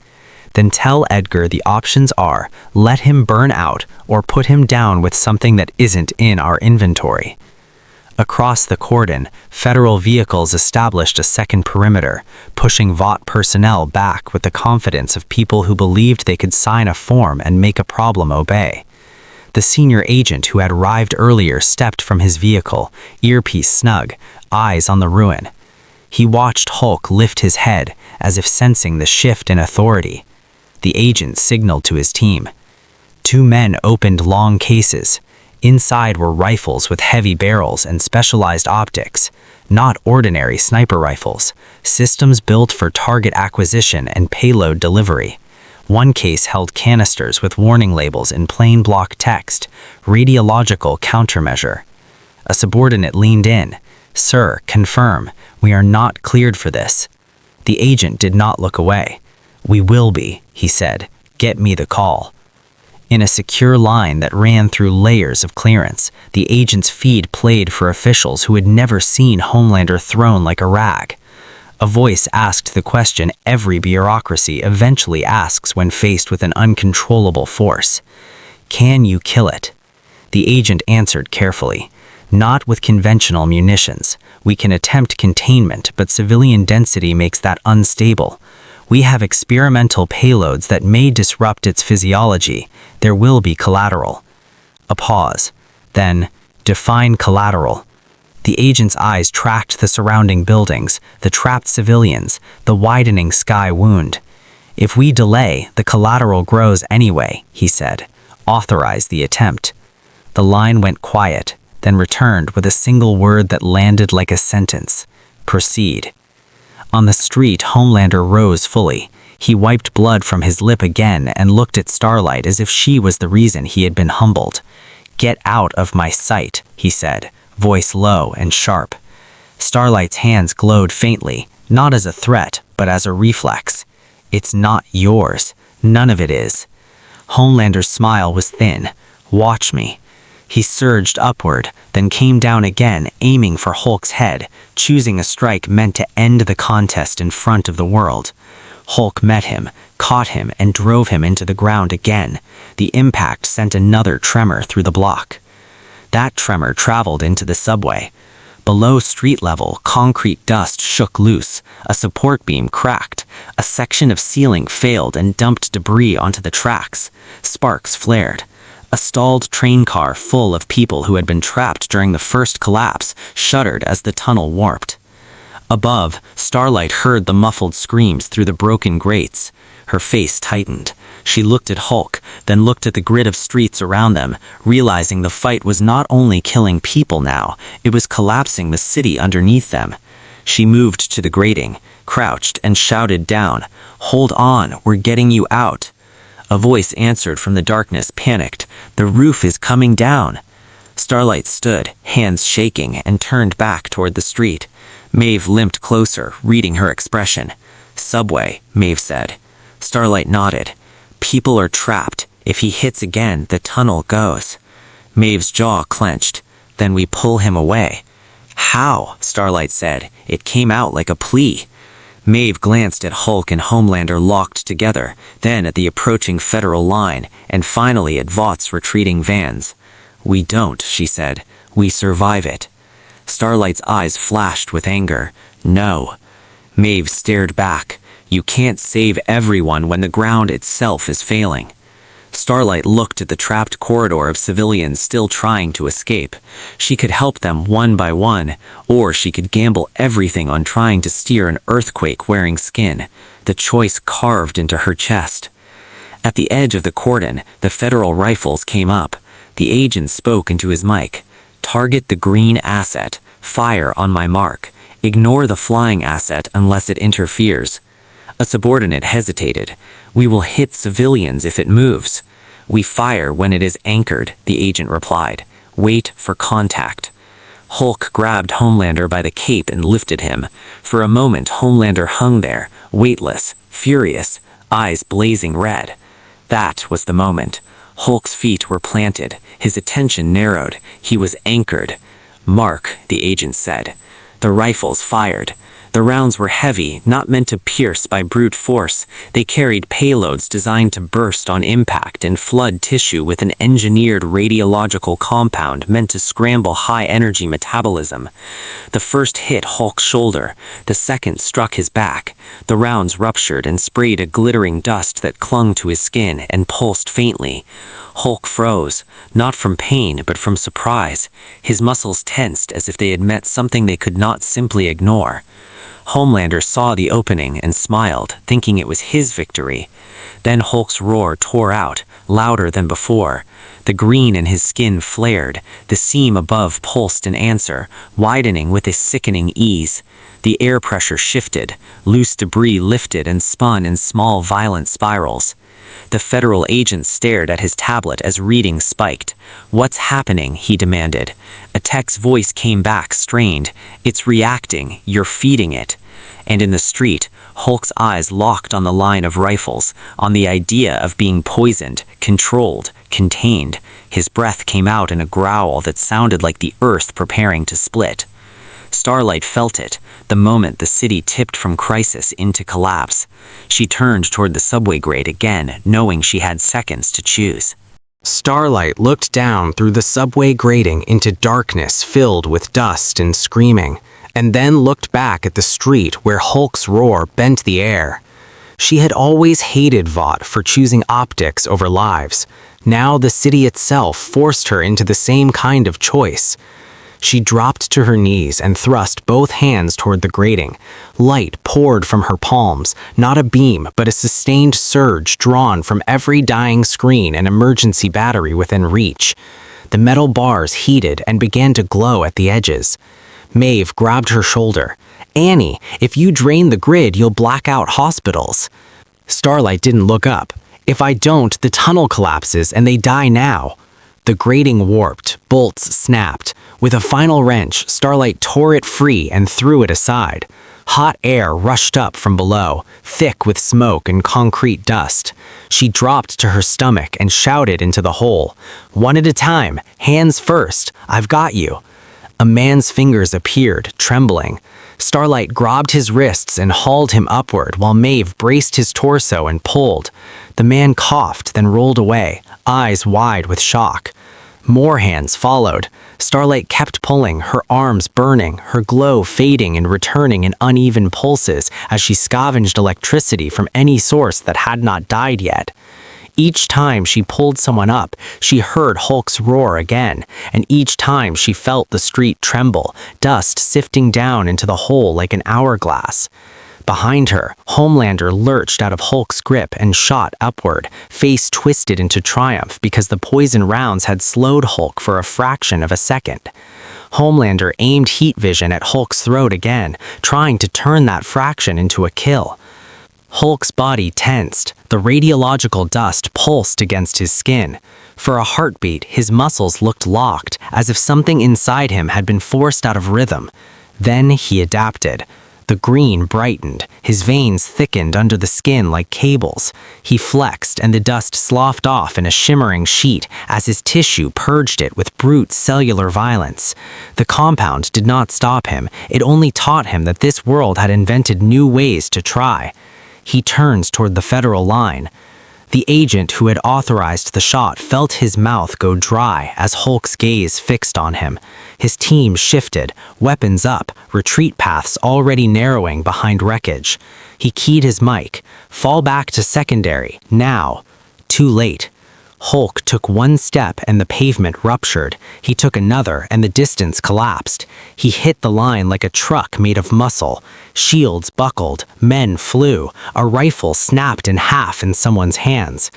"Then tell Edgar the options are, let him burn out or put him down with something that isn't in our inventory." Across the cordon, federal vehicles established a second perimeter, pushing Vought personnel back with the confidence of people who believed they could sign a form and make a problem obey. The senior agent who had arrived earlier stepped from his vehicle, earpiece snug, eyes on the ruin. He watched Hulk lift his head, as if sensing the shift in authority. The agent signaled to his team. 2 men opened long cases. Inside were rifles with heavy barrels and specialized optics, not ordinary sniper rifles, systems built for target acquisition and payload delivery. One case held canisters with warning labels in plain block text, radiological countermeasure. A subordinate leaned in. "Sir, confirm, we are not cleared for this." The agent did not look away. "We will be," he said. "Get me the call." In a secure line that ran through layers of clearance, the agent's feed played for officials who had never seen Homelander thrown like a rag. A voice asked the question every bureaucracy eventually asks when faced with an uncontrollable force. "Can you kill it?" The agent answered carefully. "Not with conventional munitions. We can attempt containment, but civilian density makes that unstable. We have experimental payloads that may disrupt its physiology. There will be collateral." A pause. Then, define collateral. The agent's eyes tracked the surrounding buildings, the trapped civilians, the widening sky wound. "If we delay, the collateral grows anyway," he said. "Authorize the attempt." The line went quiet, then returned with a single word that landed like a sentence. "Proceed." On the street, Homelander rose fully. He wiped blood from his lip again and looked at Starlight as if she was the reason he had been humbled. "Get out of my sight," he said, voice low and sharp. Starlight's hands glowed faintly, not as a threat, but as a reflex. "It's not yours. None of it is." Homelander's smile was thin. "Watch me." He surged upward, then came down again, aiming for Hulk's head, choosing a strike meant to end the contest in front of the world. Hulk met him, caught him, and drove him into the ground again. The impact sent another tremor through the block. That tremor traveled into the subway. Below street level, concrete dust shook loose, a support beam cracked, a section of ceiling failed and dumped debris onto the tracks. Sparks flared. A stalled train car full of people who had been trapped during the first collapse shuddered as the tunnel warped. Above, Starlight heard the muffled screams through the broken grates. Her face tightened. She looked at Hulk, then looked at the grid of streets around them, realizing the fight was not only killing people now, it was collapsing the city underneath them. She moved to the grating, crouched, and shouted down, "Hold on, we're getting you out." A voice answered from the darkness, panicked, "The roof is coming down." Starlight stood, hands shaking, and turned back toward the street. Maeve limped closer, reading her expression. "Subway," Maeve said. Starlight nodded. "People are trapped. If he hits again, the tunnel goes." Maeve's jaw clenched. "Then we pull him away." "How?" Starlight said. It came out like a plea. Maeve glanced at Hulk and Homelander locked together, then at the approaching federal line, and finally at Vought's retreating vans. "We don't," she said. "We survive it." Starlight's eyes flashed with anger. "No." Maeve stared back. "You can't save everyone when the ground itself is failing." Starlight looked at the trapped corridor of civilians still trying to escape. She could help them one by one, or she could gamble everything on trying to steer an earthquake wearing skin, the choice carved into her chest. At the edge of the cordon, the federal rifles came up. The agent spoke into his mic. "Target the green asset. Fire on my mark. Ignore the flying asset unless it interferes." A subordinate hesitated. "We will hit civilians if it moves." "We fire when it is anchored," the agent replied. "Wait for contact." Hulk grabbed Homelander by the cape and lifted him. For a moment, Homelander hung there, weightless, furious, eyes blazing red. That was the moment. Hulk's feet were planted, his attention narrowed, he was anchored. "Mark," the agent said. The rifles fired. The rounds were heavy, not meant to pierce by brute force. They carried payloads designed to burst on impact and flood tissue with an engineered radiological compound meant to scramble high-energy metabolism. The first hit Hulk's shoulder. The second struck his back. The rounds ruptured and sprayed a glittering dust that clung to his skin and pulsed faintly. Hulk froze, not from pain but from surprise. His muscles tensed as if they had met something they could not simply ignore. Homelander saw the opening and smiled, thinking it was his victory. Then Hulk's roar tore out, louder than before. The green in his skin flared, the seam above pulsed in answer, widening with a sickening ease. The air pressure shifted, loose debris lifted and spun in small violent spirals. The federal agent stared at his tablet as readings spiked. "What's happening?" he demanded. A tech's voice came back, strained. "It's reacting. You're feeding it." And in the street, Hulk's eyes locked on the line of rifles, on the idea of being poisoned, controlled, contained. His breath came out in a growl that sounded like the earth preparing to split. Starlight felt it, the moment the city tipped from crisis into collapse. She turned toward the subway grate again, knowing she had seconds to choose. Starlight looked down through the subway grating into darkness filled with dust and screaming, and then looked back at the street where Hulk's roar bent the air. She had always hated Vought for choosing optics over lives. Now the city itself forced her into the same kind of choice. She dropped to her knees and thrust both hands toward the grating. Light poured from her palms, not a beam, but a sustained surge drawn from every dying screen and emergency battery within reach. The metal bars heated and began to glow at the edges. Maeve grabbed her shoulder. "Annie, if you drain the grid, you'll black out hospitals." Starlight didn't look up. "If I don't, the tunnel collapses and they die now." The grating warped, bolts snapped. With a final wrench, Starlight tore it free and threw it aside. Hot air rushed up from below, thick with smoke and concrete dust. She dropped to her stomach and shouted into the hole. "One at a time, hands first, I've got you." A man's fingers appeared, trembling. Starlight grabbed his wrists and hauled him upward while Maeve braced his torso and pulled. The man coughed, then rolled away, eyes wide with shock. More hands followed. Starlight kept pulling, her arms burning, her glow fading and returning in uneven pulses as she scavenged electricity from any source that had not died yet. Each time she pulled someone up, she heard Hulk's roar again, and each time she felt the street tremble, dust sifting down into the hole like an hourglass. Behind her, Homelander lurched out of Hulk's grip and shot upward, face twisted into triumph because the poison rounds had slowed Hulk for a fraction of a second. Homelander aimed heat vision at Hulk's throat again, trying to turn that fraction into a kill. Hulk's body tensed. The radiological dust pulsed against his skin. For a heartbeat, his muscles looked locked, as if something inside him had been forced out of rhythm. Then he adapted. The green brightened, his veins thickened under the skin like cables. He flexed and the dust sloughed off in a shimmering sheet as his tissue purged it with brute cellular violence. The compound did not stop him, it only taught him that this world had invented new ways to try. He turns toward the federal line. The agent who had authorized the shot felt his mouth go dry as Hulk's gaze fixed on him. His team shifted, weapons up, retreat paths already narrowing behind wreckage. He keyed his mic. Fall back to secondary, now. Too late. Hulk took one step and the pavement ruptured. He took another and the distance collapsed. He hit the line like a truck made of muscle. Shields buckled, men flew, a rifle snapped in half in someone's hands.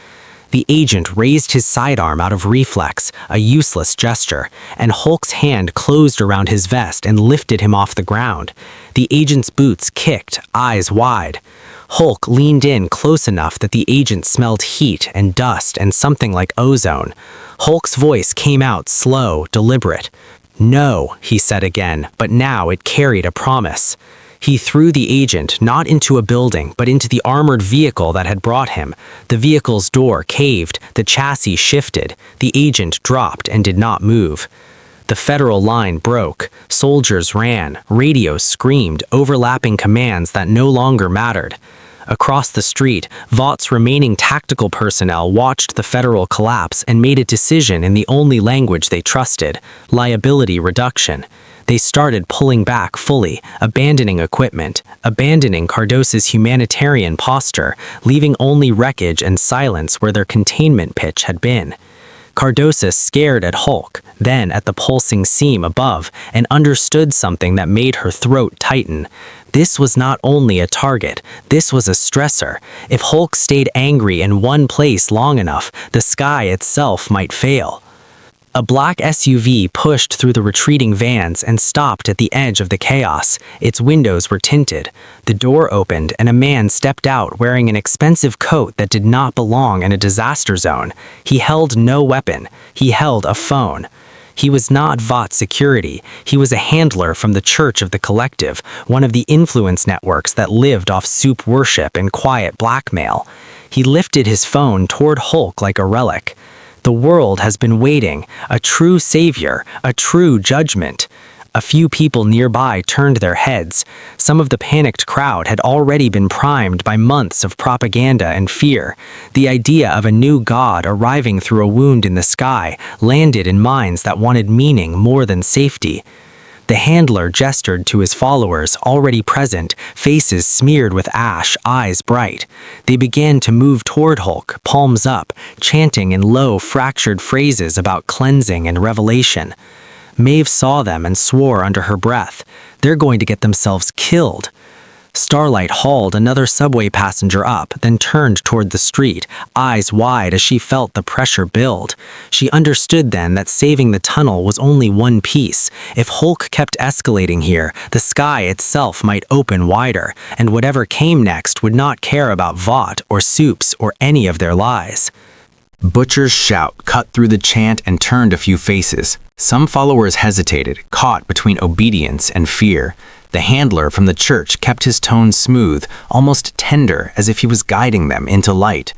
The agent raised his sidearm out of reflex, a useless gesture, and Hulk's hand closed around his vest and lifted him off the ground. The agent's boots kicked, eyes wide. Hulk leaned in close enough that the agent smelled heat and dust and something like ozone. Hulk's voice came out slow, deliberate. "No," he said again, but now it carried a promise. He threw the agent not into a building, but into the armored vehicle that had brought him. The vehicle's door caved, the chassis shifted, the agent dropped and did not move. The federal line broke. Soldiers ran. Radios screamed, overlapping commands that no longer mattered. Across the street, Vought's remaining tactical personnel watched the federal collapse and made a decision in the only language they trusted: liability reduction. They started pulling back fully, abandoning equipment, abandoning Cardossa's humanitarian posture, leaving only wreckage and silence where their containment pitch had been. Cardossa stared at Hulk, then at the pulsing seam above, and understood something that made her throat tighten. This was not only a target, this was a stressor. If Hulk stayed angry in one place long enough, the sky itself might fail. A black SUV pushed through the retreating vans and stopped at the edge of the chaos. Its windows were tinted. The door opened and a man stepped out wearing an expensive coat that did not belong in a disaster zone. He held no weapon. He held a phone. He was not Vought security. He was a handler from the Church of the Collective, one of the influence networks that lived off soup worship and quiet blackmail. He lifted his phone toward Hulk like a relic. The world has been waiting, a true savior, a true judgment. A few people nearby turned their heads. Some of the panicked crowd had already been primed by months of propaganda and fear. The idea of a new god arriving through a wound in the sky landed in minds that wanted meaning more than safety. The handler gestured to his followers, already present, faces smeared with ash, eyes bright. They began to move toward Hulk, palms up, chanting in low, fractured phrases about cleansing and revelation. Maeve saw them and swore under her breath. They're going to get themselves killed. Starlight hauled another subway passenger up, then turned toward the street, eyes wide as she felt the pressure build. She understood then that saving the tunnel was only one piece. If Hulk kept escalating here, the sky itself might open wider, and whatever came next would not care about Vought or Soups or any of their lies. Butcher's shout cut through the chant and turned a few faces. Some followers hesitated, caught between obedience and fear. The handler from the church kept his tone smooth, almost tender, as if he was guiding them into light.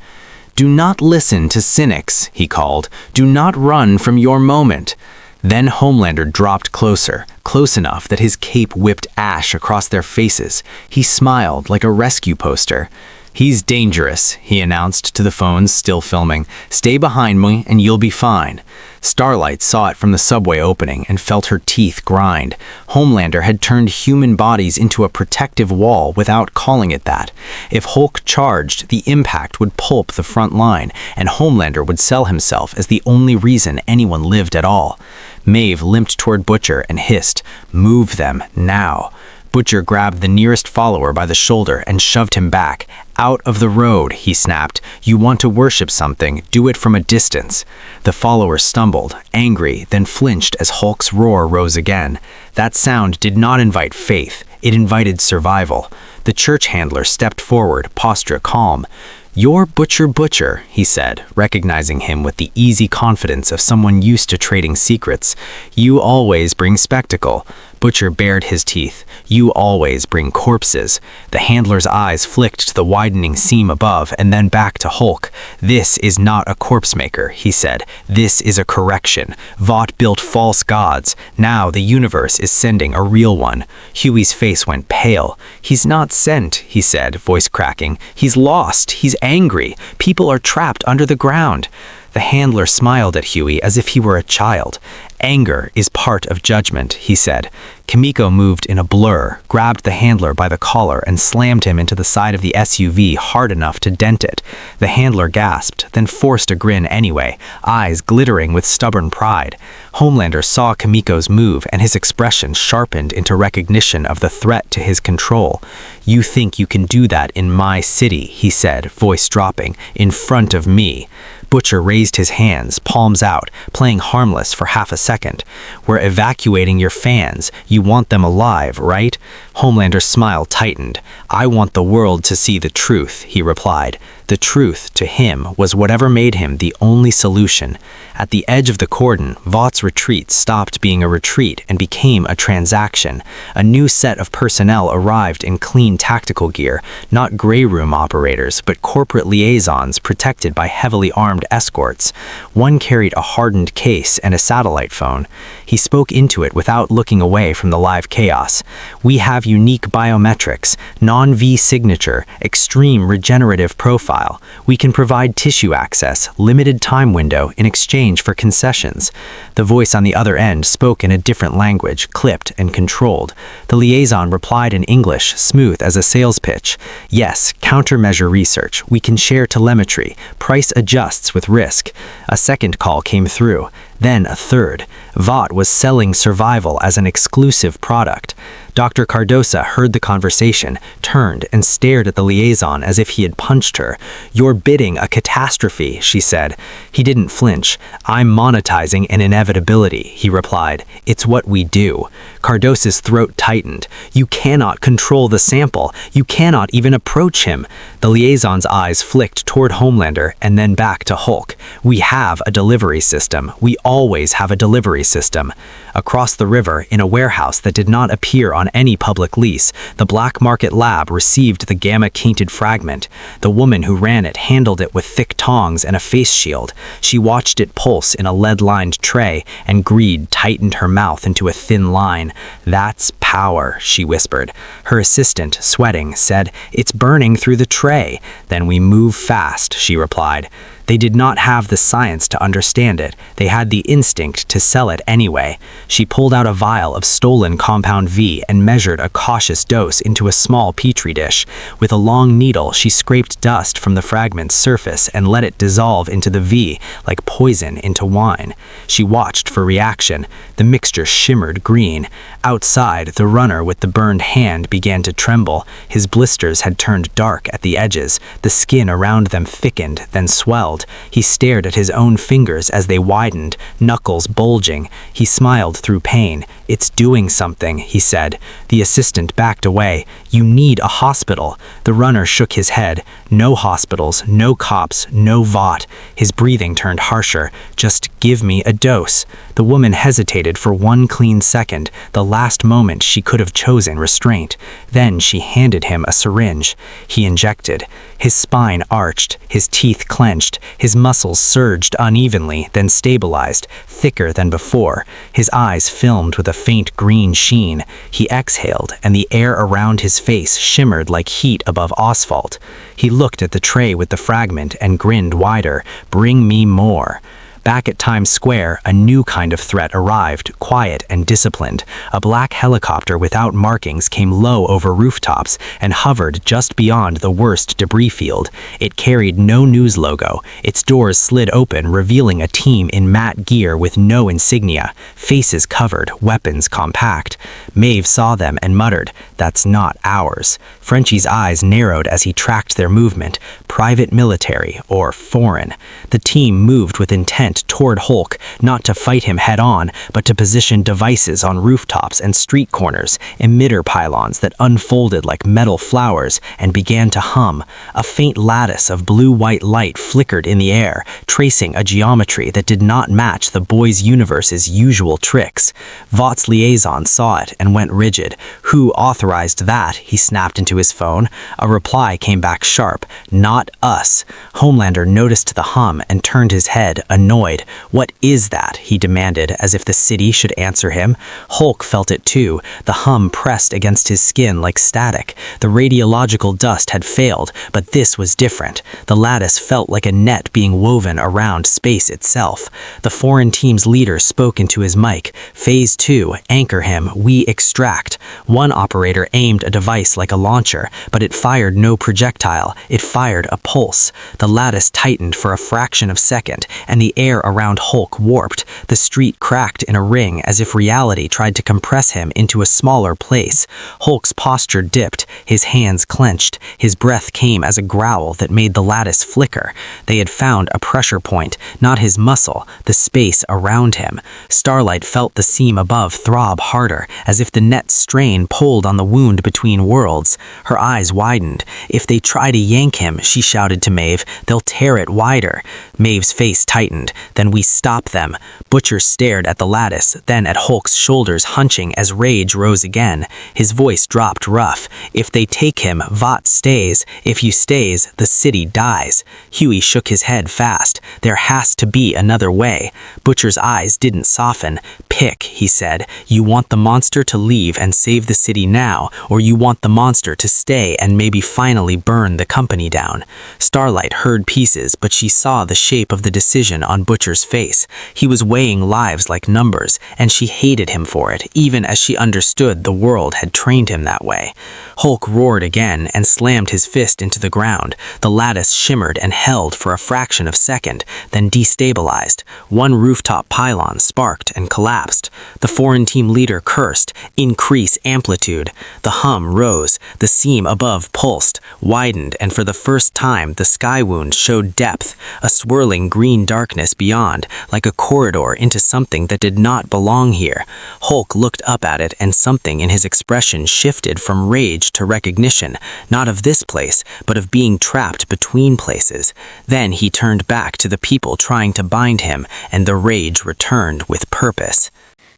"Do not listen to cynics," he called. "Do not run from your moment." Then Homelander dropped closer, close enough that his cape whipped ash across their faces. He smiled like a rescue poster. "He's dangerous," he announced to the phones still filming. "Stay behind me and you'll be fine." Starlight saw it from the subway opening and felt her teeth grind. Homelander had turned human bodies into a protective wall without calling it that. If Hulk charged, the impact would pulp the front line, and Homelander would sell himself as the only reason anyone lived at all. Maeve limped toward Butcher and hissed, "Move them, now." Butcher grabbed the nearest follower by the shoulder and shoved him back. "Out of the road," he snapped. "You want to worship something, do it from a distance." The follower stumbled, angry, then flinched as Hulk's roar rose again. That sound did not invite faith, it invited survival. The church handler stepped forward, posture calm. "You're Butcher," he said, recognizing him with the easy confidence of someone used to trading secrets. "You always bring spectacle." Butcher bared his teeth. "You always bring corpses." The handler's eyes flicked to the widening seam above and then back to Hulk. "This is not a corpse maker," he said. "This is a correction. Vought built false gods. Now the universe is sending a real one." Huey's face went pale. "He's not sent," he said, voice cracking. "He's lost. He's angry. People are trapped under the ground." The handler smiled at Huey as if he were a child. "Anger is part of judgment," he said. Kimiko moved in a blur, grabbed the handler by the collar and slammed him into the side of the SUV hard enough to dent it. The handler gasped, then forced a grin anyway, eyes glittering with stubborn pride. Homelander saw Kimiko's move and his expression sharpened into recognition of the threat to his control. "You think you can do that in my city," he said, voice dropping, "in front of me." Butcher raised his hands, palms out, playing harmless for half a second. "We're evacuating your fans. You want them alive, right?" Homelander's smile tightened. "I want the world to see the truth," he replied. The truth, to him, was whatever made him the only solution. At the edge of the cordon, Vaught's retreat stopped being a retreat and became a transaction. A new set of personnel arrived in clean tactical gear, not gray room operators, but corporate liaisons protected by heavily armed escorts. One carried a hardened case and a satellite phone. He spoke into it without looking away from the live chaos. "We have unique biometrics, non-V signature, extreme regenerative profile. We can provide tissue access, limited time window in exchange for concessions." The voice on the other end spoke in a different language, clipped and controlled. The liaison replied in English, smooth as a sales pitch. "Yes, countermeasure research. We can share telemetry. Price adjusts with risk." A second call came through. Then a third. Vought was selling survival as an exclusive product. Dr. Cardosa heard the conversation, turned, and stared at the liaison as if he had punched her. "You're bidding a catastrophe," she said. He didn't flinch. "I'm monetizing an inevitability," he replied. "It's what we do." Cardosa's throat tightened. "You cannot control the sample. You cannot even approach him." The liaison's eyes flicked toward Homelander and then back to Hulk. "We have a delivery system. We always have a delivery system." Across the river, in a warehouse that did not appear on any public lease, the black market lab received the gamma-tainted fragment. The woman who ran it handled it with thick tongs and a face shield. She watched it pulse in a lead-lined tray, and greed tightened her mouth into a thin line. "That's power," she whispered. Her assistant, sweating, said, "It's burning through the tray." "Then we move fast," she replied. They did not have the science to understand it. They had the instinct to sell it anyway. She pulled out a vial of stolen Compound V and measured a cautious dose into a small petri dish. With a long needle, she scraped dust from the fragment's surface and let it dissolve into the V like poison into wine. She watched for reaction. The mixture shimmered green. Outside, the runner with the burned hand began to tremble. His blisters had turned dark at the edges. The skin around them thickened, then swelled. He stared at his own fingers as they widened, knuckles bulging. He smiled through pain. "It's doing something," he said. The assistant backed away. "You need a hospital." The runner shook his head. "No hospitals, no cops, no Vought." His breathing turned harsher. "Just give me a dose." The woman hesitated for one clean second, the last moment she could have chosen restraint. Then she handed him a syringe. He injected. His spine arched, his teeth clenched, his muscles surged unevenly, then stabilized, thicker than before. His eyes filmed with a faint green sheen. He exhaled, and the air around his face shimmered like heat above asphalt. He looked at the tray with the fragment and grinned wider. "Bring me more." Back at Times Square, a new kind of threat arrived, quiet and disciplined. A black helicopter without markings came low over rooftops and hovered just beyond the worst debris field. It carried no news logo. Its doors slid open, revealing a team in matte gear with no insignia, faces covered, weapons compact. Maeve saw them and muttered, "That's not ours." Frenchie's eyes narrowed as he tracked their movement. Private military or foreign. The team moved with intent toward Hulk, not to fight him head-on, but to position devices on rooftops and street corners, emitter pylons that unfolded like metal flowers and began to hum. A faint lattice of blue-white light flickered in the air, tracing a geometry that did not match the boys' universe's usual tricks. Vaught's liaison saw it and went rigid. "Who authorized that?" he snapped into his phone. A reply came back sharp. "Not us." Homelander noticed the hum and turned his head, annoyed. "What is that?" he demanded, as if the city should answer him. Hulk felt it too. The hum pressed against his skin like static. The radiological dust had failed, but this was different. The lattice felt like a net being woven around space itself. The foreign team's leader spoke into his mic. "Phase 2, anchor him, we extract." One operator aimed a device like a launcher, but it fired no projectile. It fired a pulse. The lattice tightened for a fraction of a second, and the air air around Hulk warped, the street cracked in a ring as if reality tried to compress him into a smaller place. Hulk's posture dipped, his hands clenched, his breath came as a growl that made the lattice flicker. They had found a pressure point, not his muscle, the space around him. Starlight felt the seam above throb harder, as if the net strain pulled on the wound between worlds. Her eyes widened. If they try to yank him, she shouted to Maeve, they'll tear it wider. Maeve's face tightened. Then we stop them. Butcher stared at the lattice, then at Hulk's shoulders hunching as rage rose again. His voice dropped rough. If they take him, Vought stays. If you stays, the city dies. Huey shook his head fast. There has to be another way. Butcher's eyes didn't soften. Pick, he said. You want the monster to leave and save the city now, or you want the monster to stay and maybe finally burn the company down. Starlight heard pieces, but she saw the shape of the decision on Butcher's face. He was weighing lives like numbers, and she hated him for it, even as she understood the world had trained him that way. Hulk roared again and slammed his fist into the ground. The lattice shimmered and held for a fraction of a second, then destabilized. One rooftop pylon sparked and collapsed. The foreign team leader cursed, "Increase amplitude." The hum rose. The seam above pulsed, widened, and for the first time the sky wound showed depth, a swirling green darkness beyond, like a corridor into something that did not belong here. Hulk looked up at it, and something in his expression shifted from rage to recognition, not of this place, but of being trapped between places. Then he turned back to the people trying to bind him, and the rage returned with purpose.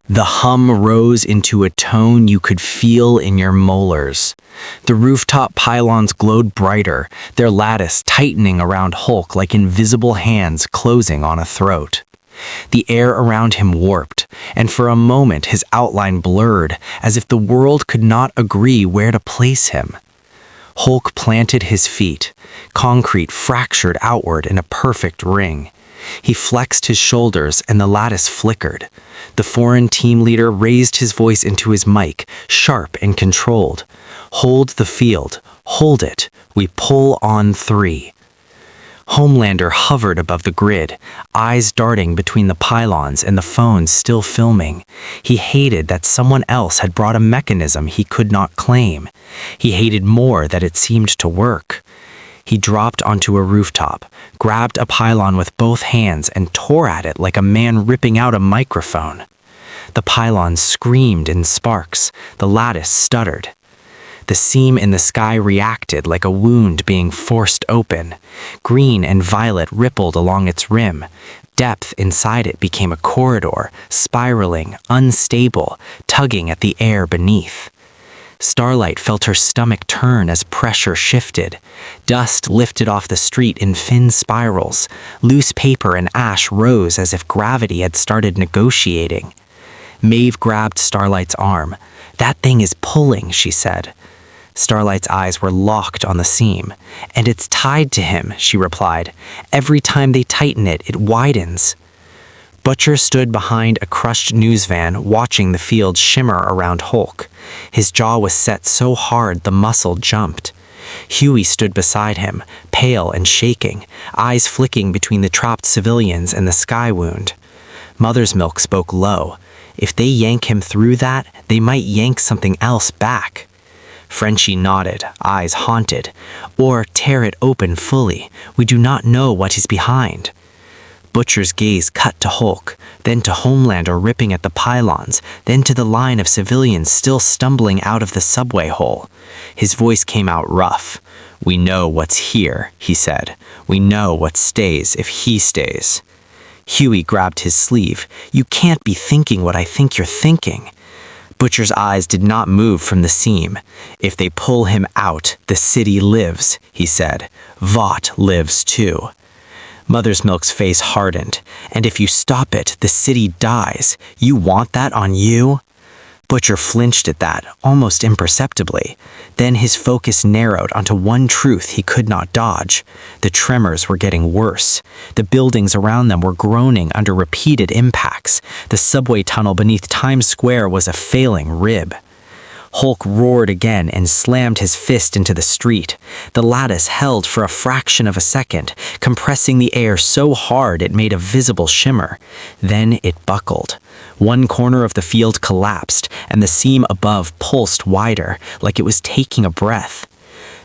The hum rose into a tone you could feel in your molars. The rooftop pylons glowed brighter, their lattice tightening around Hulk like invisible hands closing on a throat. The air around him warped, and for a moment his outline blurred, as if the world could not agree where to place him. Hulk planted his feet, concrete fractured outward in a perfect ring. He flexed his shoulders and the lattice flickered. The foreign team leader raised his voice into his mic, sharp and controlled. Hold the field. Hold it. We pull on 3. Homelander hovered above the grid, eyes darting between the pylons and the phones still filming. He hated that someone else had brought a mechanism he could not claim. He hated more that it seemed to work. He dropped onto a rooftop, grabbed a pylon with both hands and tore at it like a man ripping out a microphone. The pylon screamed in sparks. The lattice stuttered. The seam in the sky reacted like a wound being forced open. Green and violet rippled along its rim. Depth inside it became a corridor, spiraling, unstable, tugging at the air beneath. Starlight felt her stomach turn as pressure shifted. Dust lifted off the street in thin spirals. Loose paper and ash rose as if gravity had started negotiating. Maeve grabbed Starlight's arm. "That thing is pulling," she said. Starlight's eyes were locked on the seam. "And it's tied to him," she replied. "Every time they tighten it, it widens." Butcher stood behind a crushed news van, watching the field shimmer around Hulk. His jaw was set so hard the muscle jumped. Huey stood beside him, pale and shaking, eyes flicking between the trapped civilians and the sky wound. Mother's Milk spoke low. "If they yank him through that, they might yank something else back." Frenchie nodded, eyes haunted. "Or tear it open fully. We do not know what is behind." Butcher's gaze cut to Hulk, then to Homelander ripping at the pylons, then to the line of civilians still stumbling out of the subway hole. His voice came out rough. "We know what's here," he said. "We know what stays if he stays." Huey grabbed his sleeve. "You can't be thinking what I think you're thinking." Butcher's eyes did not move from the seam. "If they pull him out, the city lives," he said. "Vought lives too." Mother's Milk's face hardened. "And if you stop it, the city dies. You want that on you?" Butcher flinched at that, almost imperceptibly. Then his focus narrowed onto one truth he could not dodge. The tremors were getting worse. The buildings around them were groaning under repeated impacts. The subway tunnel beneath Times Square was a failing rib. Hulk roared again and slammed his fist into the street. The lattice held for a fraction of a second, compressing the air so hard it made a visible shimmer. Then it buckled. One corner of the field collapsed, and the seam above pulsed wider, like it was taking a breath.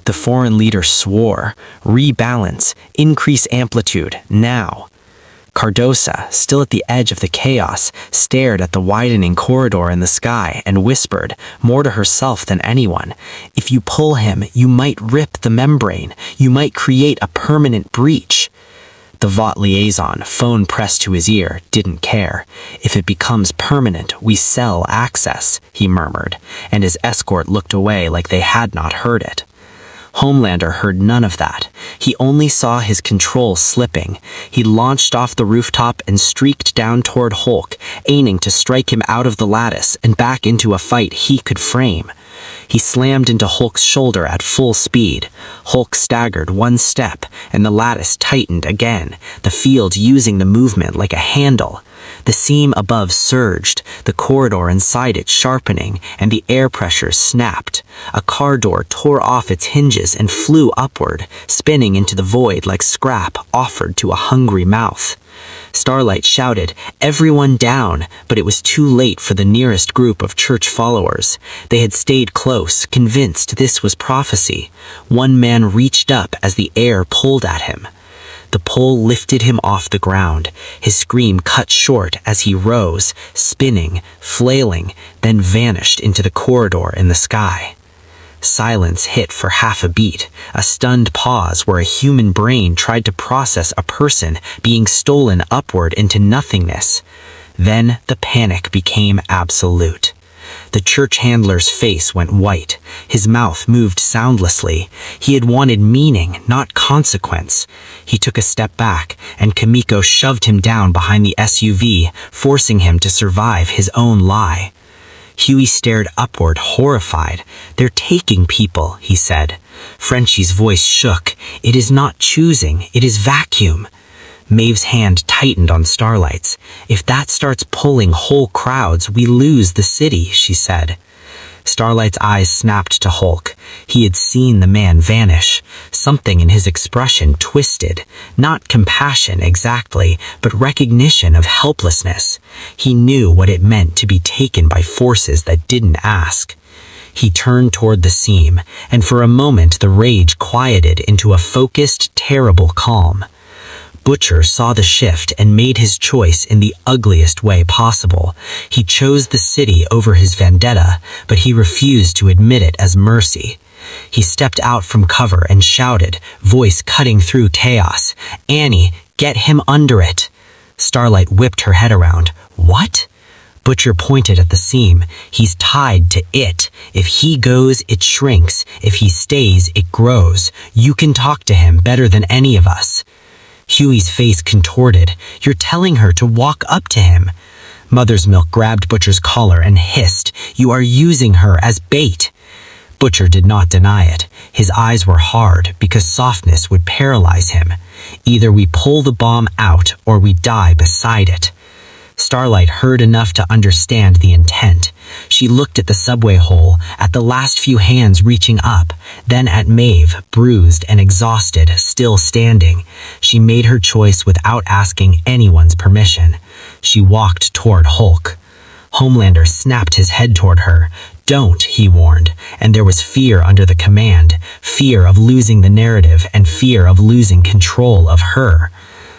The foreign leader swore, "Rebalance, increase amplitude, now." Cardosa, still at the edge of the chaos, stared at the widening corridor in the sky and whispered, more to herself than anyone, "If you pull him, you might rip the membrane. You might create a permanent breach." The Vought liaison, phone pressed to his ear, didn't care. "If it becomes permanent, we sell access," he murmured, and his escort looked away like they had not heard it. Homelander heard none of that. He only saw his control slipping. He launched off the rooftop and streaked down toward Hulk, aiming to strike him out of the lattice and back into a fight he could frame. He slammed into Hulk's shoulder at full speed. Hulk staggered one step, and the lattice tightened again, the field using the movement like a handle. The seam above surged, the corridor inside it sharpening, and the air pressure snapped. A car door tore off its hinges and flew upward, spinning into the void like scrap offered to a hungry mouth. Starlight shouted, "Everyone down," but it was too late for the nearest group of church followers. They had stayed close, convinced this was prophecy. One man reached up as the air pulled at him. The pull lifted him off the ground. His scream cut short as he rose, spinning, flailing, then vanished into the corridor in the sky. Silence hit for half a beat, a stunned pause where a human brain tried to process a person being stolen upward into nothingness. Then the panic became absolute. The church handler's face went white. His mouth moved soundlessly. He had wanted meaning, not consequence. He took a step back, and Kimiko shoved him down behind the SUV, forcing him to survive his own lie. Huey stared upward, horrified. "They're taking people," he said. Frenchie's voice shook. "It is not choosing, it is vacuum." Maeve's hand tightened on Starlight's. "If that starts pulling whole crowds, we lose the city," she said. Starlight's eyes snapped to Hulk. He had seen the man vanish. Something in his expression twisted. Not compassion exactly, but recognition of helplessness. He knew what it meant to be taken by forces that didn't ask. He turned toward the seam, and for a moment the rage quieted into a focused, terrible calm. Butcher saw the shift and made his choice in the ugliest way possible. He chose the city over his vendetta, but he refused to admit it as mercy. He stepped out from cover and shouted, voice cutting through chaos, "Annie, get him under it." Starlight whipped her head around. "What?" Butcher pointed at the seam. "He's tied to it. If he goes, it shrinks. If he stays, it grows. You can talk to him better than any of us." Huey's face contorted. "You're telling her to walk up to him." Mother's Milk grabbed Butcher's collar and hissed, "You are using her as bait." Butcher did not deny it. His eyes were hard because softness would paralyze him. "Either we pull the bomb out or we die beside it." Starlight heard enough to understand the intent. She looked at the subway hole, at the last few hands reaching up, then at Maeve, bruised and exhausted, still standing. She made her choice without asking anyone's permission. She walked toward Hulk. Homelander snapped his head toward her. "Don't," he warned, and there was fear under the command, fear of losing the narrative and fear of losing control of her.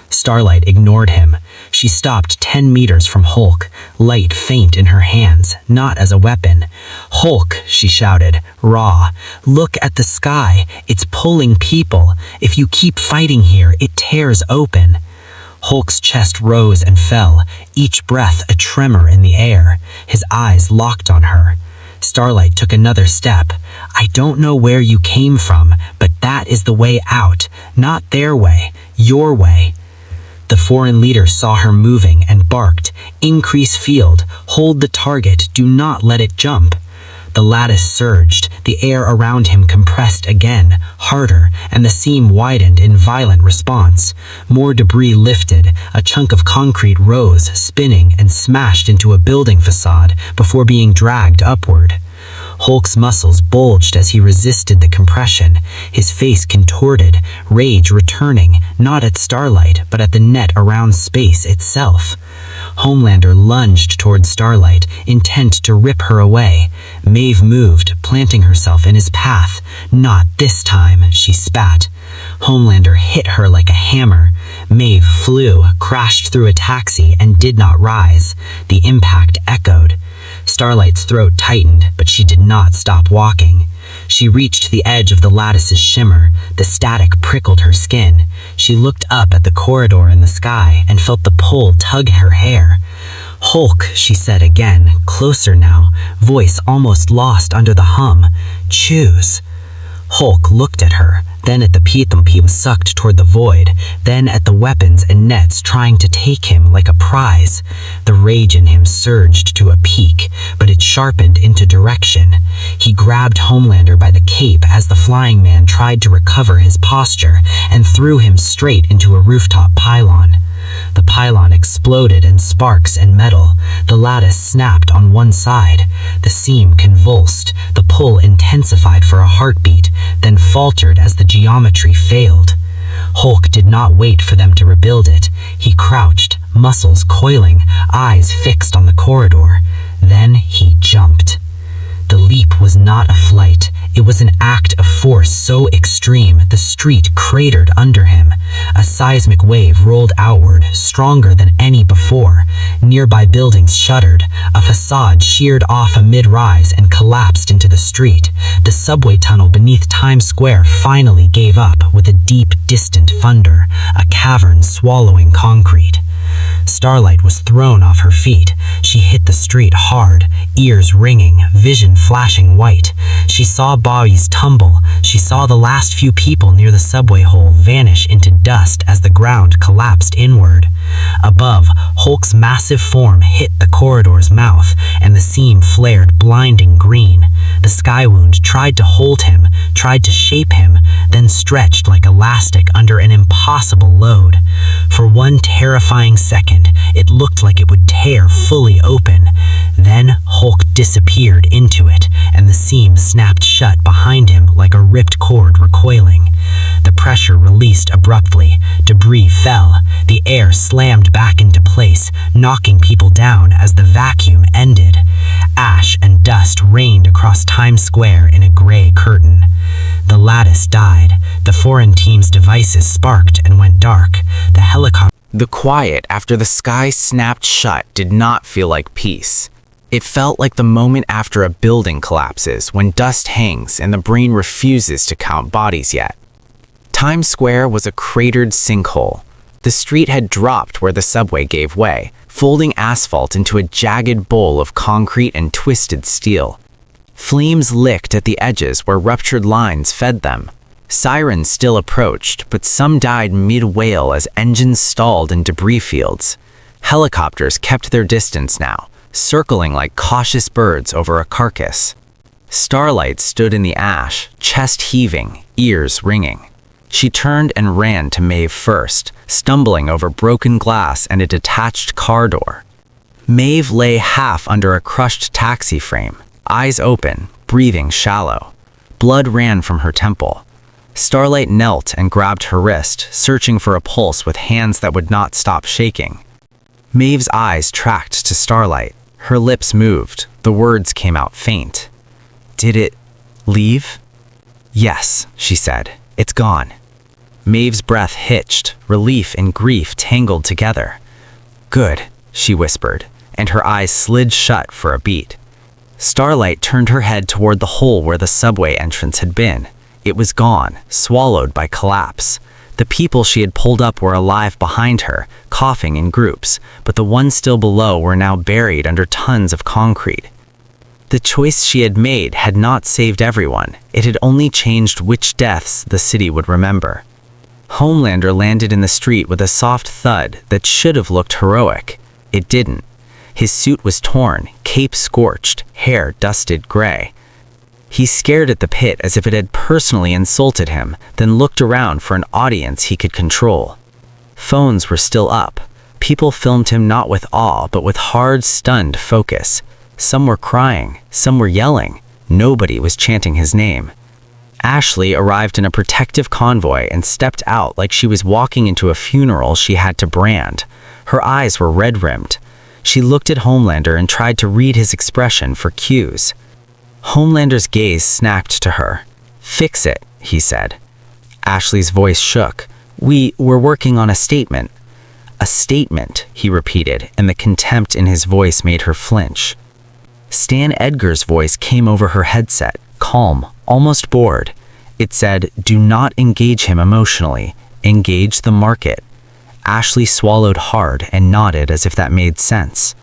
Starlight ignored him. She stopped 10 meters from Hulk, light faint in her hands, not as a weapon. "Hulk," she shouted, raw, "look at the sky. It's pulling people. If you keep fighting here, it tears open." Hulk's chest rose and fell, each breath a tremor in the air. His eyes locked on her. Starlight took another step. "I don't know where you came from, but that is the way out. Not their way, your way." The foreign leader saw her moving and barked, "Increase field, hold the target, do not let it jump." The lattice surged, the air around him compressed again, harder, and the seam widened in violent response. More debris lifted, a chunk of concrete rose, spinning, and smashed into a building facade before being dragged upward. Hulk's muscles bulged as he resisted the compression, his face contorted, rage returning, not at Starlight, but at the net around space itself. Homelander lunged toward Starlight, intent to rip her away. Maeve moved, planting herself in his path. "Not this time," she spat. Homelander hit her like a hammer. Maeve flew, crashed through a taxi, and did not rise. The impact echoed. Starlight's throat tightened, but she did not stop walking. She reached the edge of the lattice's shimmer. The static prickled her skin. She looked up at the corridor in the sky and felt the pull tug her hair. "Hulk," she said again, closer now, voice almost lost under the hum. "Choose." Hulk looked at her, then at the Pitham he was sucked toward the void, then at the weapons and nets trying to take him like a prize. The rage in him surged to a peak, but it sharpened into direction. He grabbed Homelander by the cape as the flying man tried to recover his posture and threw him straight into a rooftop pylon. The pylon exploded in sparks and metal. The lattice snapped on one side. The seam convulsed. The pull intensified for a heartbeat, then faltered as the geometry failed. Hulk did not wait for them to rebuild it. He crouched, muscles coiling, eyes fixed on the corridor. Then he jumped. The leap was not a flight. It was an act of force so extreme the street cratered under him. A seismic wave rolled outward, stronger than any before. Nearby buildings shuddered. A facade sheared off a mid-rise and collapsed into the street. The subway tunnel beneath Times Square finally gave up with a deep, distant thunder, a cavern swallowing concrete. Starlight was thrown off her feet. She hit the street hard, ears ringing, vision flashing white. She saw bodies tumble. She saw the last few people near the subway hole vanish into dust as the ground collapsed inward. Above, Hulk's massive form hit the corridor's mouth, and the seam flared blinding green. The sky wound tried to hold him, tried to shape him, then stretched like elastic under an impossible load. For one terrifying second, it looked like it would tear fully open. Then Hulk disappeared into it, and the seam snapped shut behind him like a ripped cord recoiling. The pressure released abruptly. Debris fell. The air slammed back into place, knocking people down as the vacuum ended. Ash and dust rained across Times Square in a gray curtain. The lattice died. The foreign team's devices sparked and went dark. The helicopter. The quiet after the sky snapped shut did not feel like peace. It felt like the moment after a building collapses, when dust hangs and the brain refuses to count bodies yet. Times Square was a cratered sinkhole. The street had dropped where the subway gave way, folding asphalt into a jagged bowl of concrete and twisted steel. Flames licked at the edges where ruptured lines fed them. Sirens still approached, but some died mid-wail as engines stalled in debris fields. Helicopters kept their distance now, circling like cautious birds over a carcass. Starlight stood in the ash, chest heaving, ears ringing. She turned and ran to Maeve first, stumbling over broken glass and a detached car door. Maeve lay half under a crushed taxi frame, eyes open, breathing shallow. Blood ran from her temple. Starlight knelt and grabbed her wrist, searching for a pulse with hands that would not stop shaking. Maeve's eyes tracked to Starlight. Her lips moved. The words came out faint. "Did it leave?" "Yes," she said. "It's gone." Maeve's breath hitched, relief and grief tangled together. "Good," she whispered, and her eyes slid shut for a beat. Starlight turned her head toward the hole where the subway entrance had been. It was gone, swallowed by collapse. The people she had pulled up were alive behind her, coughing in groups, but the ones still below were now buried under tons of concrete. The choice she had made had not saved everyone. It had only changed which deaths the city would remember. Homelander landed in the street with a soft thud that should have looked heroic. It didn't. His suit was torn, cape scorched, hair dusted gray. He stared at the pit as if it had personally insulted him, then looked around for an audience he could control. Phones were still up. People filmed him not with awe, but with hard, stunned focus. Some were crying, some were yelling. Nobody was chanting his name. Ashley arrived in a protective convoy and stepped out like she was walking into a funeral she had to brand. Her eyes were red-rimmed. She looked at Homelander and tried to read his expression for cues. Homelander's gaze snapped to her. "Fix it," he said. Ashley's voice shook. We're working on a statement." "A statement," he repeated, and the contempt in his voice made her flinch. Stan Edgar's voice came over her headset, calm, almost bored. It said, "Do not engage him emotionally. Engage the market." Ashley swallowed hard and nodded as if that made sense.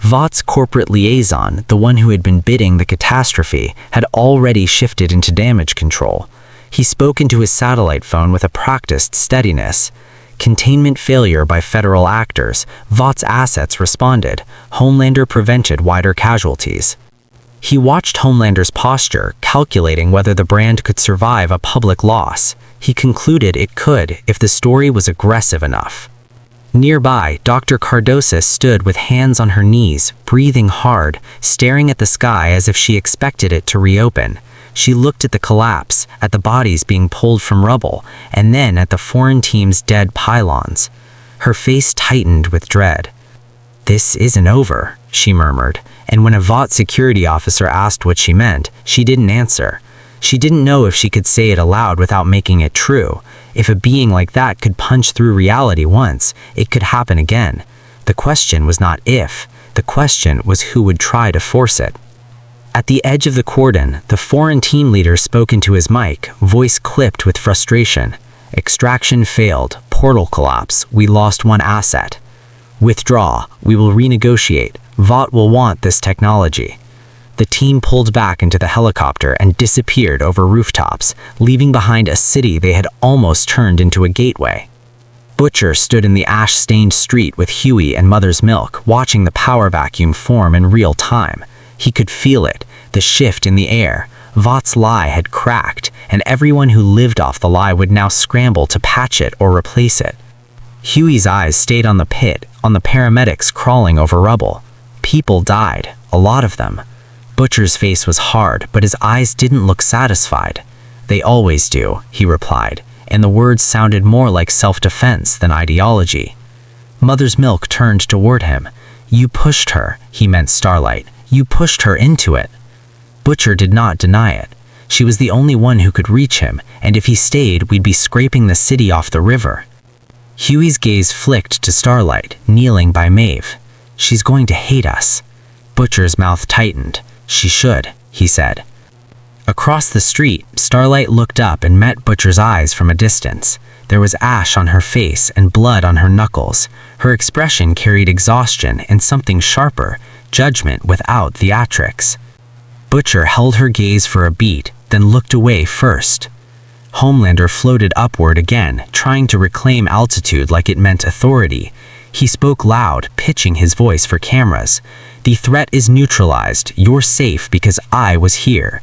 Vought's corporate liaison, the one who had been bidding the catastrophe, had already shifted into damage control. He spoke into his satellite phone with a practiced steadiness. Containment failure by federal actors. Vought's assets responded. Homelander prevented wider casualties. He watched Homelander's posture, calculating whether the brand could survive a public loss. He concluded it could if the story was aggressive enough. Nearby, Dr. Cardosa stood with hands on her knees, breathing hard, staring at the sky as if she expected it to reopen. She looked at the collapse, at the bodies being pulled from rubble, and then at the foreign team's dead pylons. Her face tightened with dread. "This isn't over," she murmured, and when a Vought security officer asked what she meant, she didn't answer. She didn't know if she could say it aloud without making it true. If a being like that could punch through reality once, it could happen again. The question was not if, the question was who would try to force it. At the edge of the cordon, the foreign team leader spoke into his mic, voice clipped with frustration. "Extraction failed. Portal collapse. We lost one asset. Withdraw. We will renegotiate. Vought will want this technology." The team pulled back into the helicopter and disappeared over rooftops, leaving behind a city they had almost turned into a gateway. Butcher stood in the ash-stained street with Huey and Mother's Milk, watching the power vacuum form in real time. He could feel it, the shift in the air. Vought's lie had cracked, and everyone who lived off the lie would now scramble to patch it or replace it. Huey's eyes stayed on the pit, on the paramedics crawling over rubble. People died, a lot of them. Butcher's face was hard, but his eyes didn't look satisfied. "They always do," he replied, and the words sounded more like self-defense than ideology. Mother's Milk turned toward him. "You pushed her," he meant Starlight. "You pushed her into it." Butcher did not deny it. She was the only one who could reach him, and if he stayed, we'd be scraping the city off the river. Huey's gaze flicked to Starlight, kneeling by Maeve. "She's going to hate us." Butcher's mouth tightened. "She should," he said. Across the street, Starlight looked up and met Butcher's eyes from a distance. There was ash on her face and blood on her knuckles. Her expression carried exhaustion and something sharper, judgment without theatrics. Butcher held her gaze for a beat, then looked away first. Homelander floated upward again, trying to reclaim altitude like it meant authority. He spoke loud, pitching his voice for cameras. "The threat is neutralized. You're safe because I was here."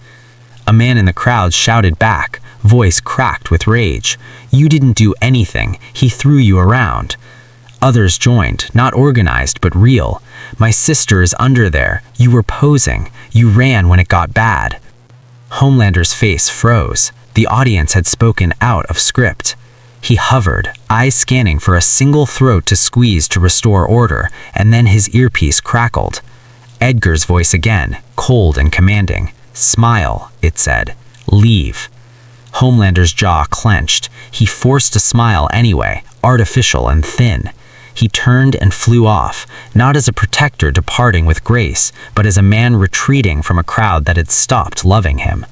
A man in the crowd shouted back, voice cracked with rage. "You didn't do anything. He threw you around." Others joined, not organized but real. "My sister is under there. You were posing. You ran when it got bad." Homelander's face froze. The audience had spoken out of script. He hovered, eyes scanning for a single throat to squeeze to restore order, and then his earpiece crackled. Edgar's voice again, cold and commanding. "Smile," it said. "Leave." Homelander's jaw clenched. He forced a smile anyway, artificial and thin. He turned and flew off, not as a protector departing with grace, but as a man retreating from a crowd that had stopped loving him.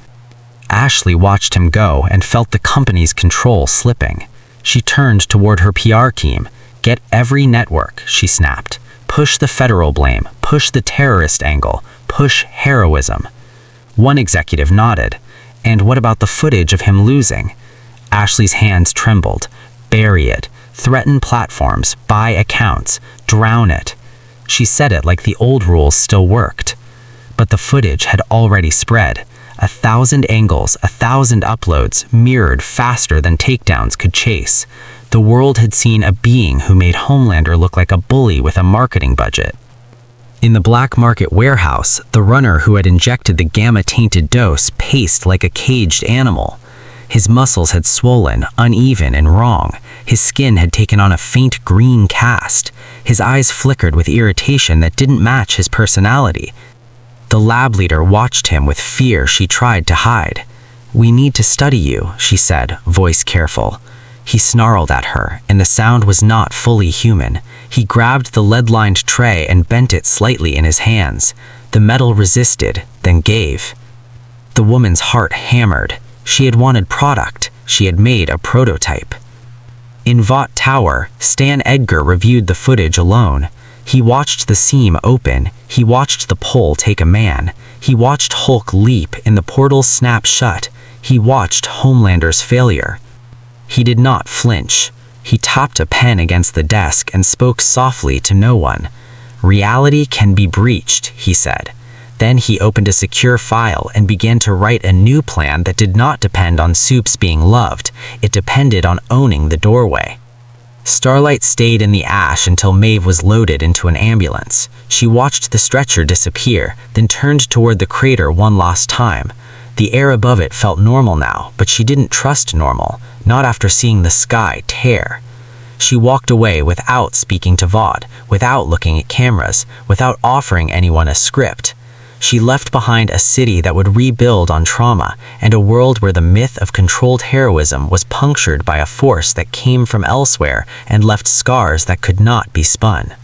Ashley watched him go and felt the company's control slipping. She turned toward her PR team. "Get every network," she snapped. "Push the federal blame, push the terrorist angle, push heroism." One executive nodded. "And what about the footage of him losing?" Ashley's hands trembled. "Bury it. Threaten platforms, buy accounts, drown it." She said it like the old rules still worked. But the footage had already spread. 1,000 angles, 1,000 uploads, mirrored faster than takedowns could chase. The world had seen a being who made Homelander look like a bully with a marketing budget. In the black market warehouse, the runner who had injected the gamma-tainted dose paced like a caged animal. His muscles had swollen, uneven, and wrong. His skin had taken on a faint green cast. His eyes flickered with irritation that didn't match his personality. The lab leader watched him with fear she tried to hide. "We need to study you," she said, voice careful. He snarled at her, and the sound was not fully human. He grabbed the lead-lined tray and bent it slightly in his hands. The metal resisted, then gave. The woman's heart hammered. She had wanted product. She had made a prototype. In Vought Tower, Stan Edgar reviewed the footage alone. He watched the seam open. He watched the pole take a man. He watched Hulk leap and the portal snap shut. He watched Homelander's failure. He did not flinch. He tapped a pen against the desk and spoke softly to no one. "Reality can be breached," he said. Then he opened a secure file and began to write a new plan that did not depend on Soups being loved. It depended on owning the doorway. Starlight stayed in the ash until Maeve was loaded into an ambulance. She watched the stretcher disappear, then turned toward the crater one last time. The air above it felt normal now, but she didn't trust normal, not after seeing the sky tear. She walked away without speaking to Vought, without looking at cameras, without offering anyone a script. She left behind a city that would rebuild on trauma, and a world where the myth of controlled heroism was punctured by a force that came from elsewhere and left scars that could not be spun.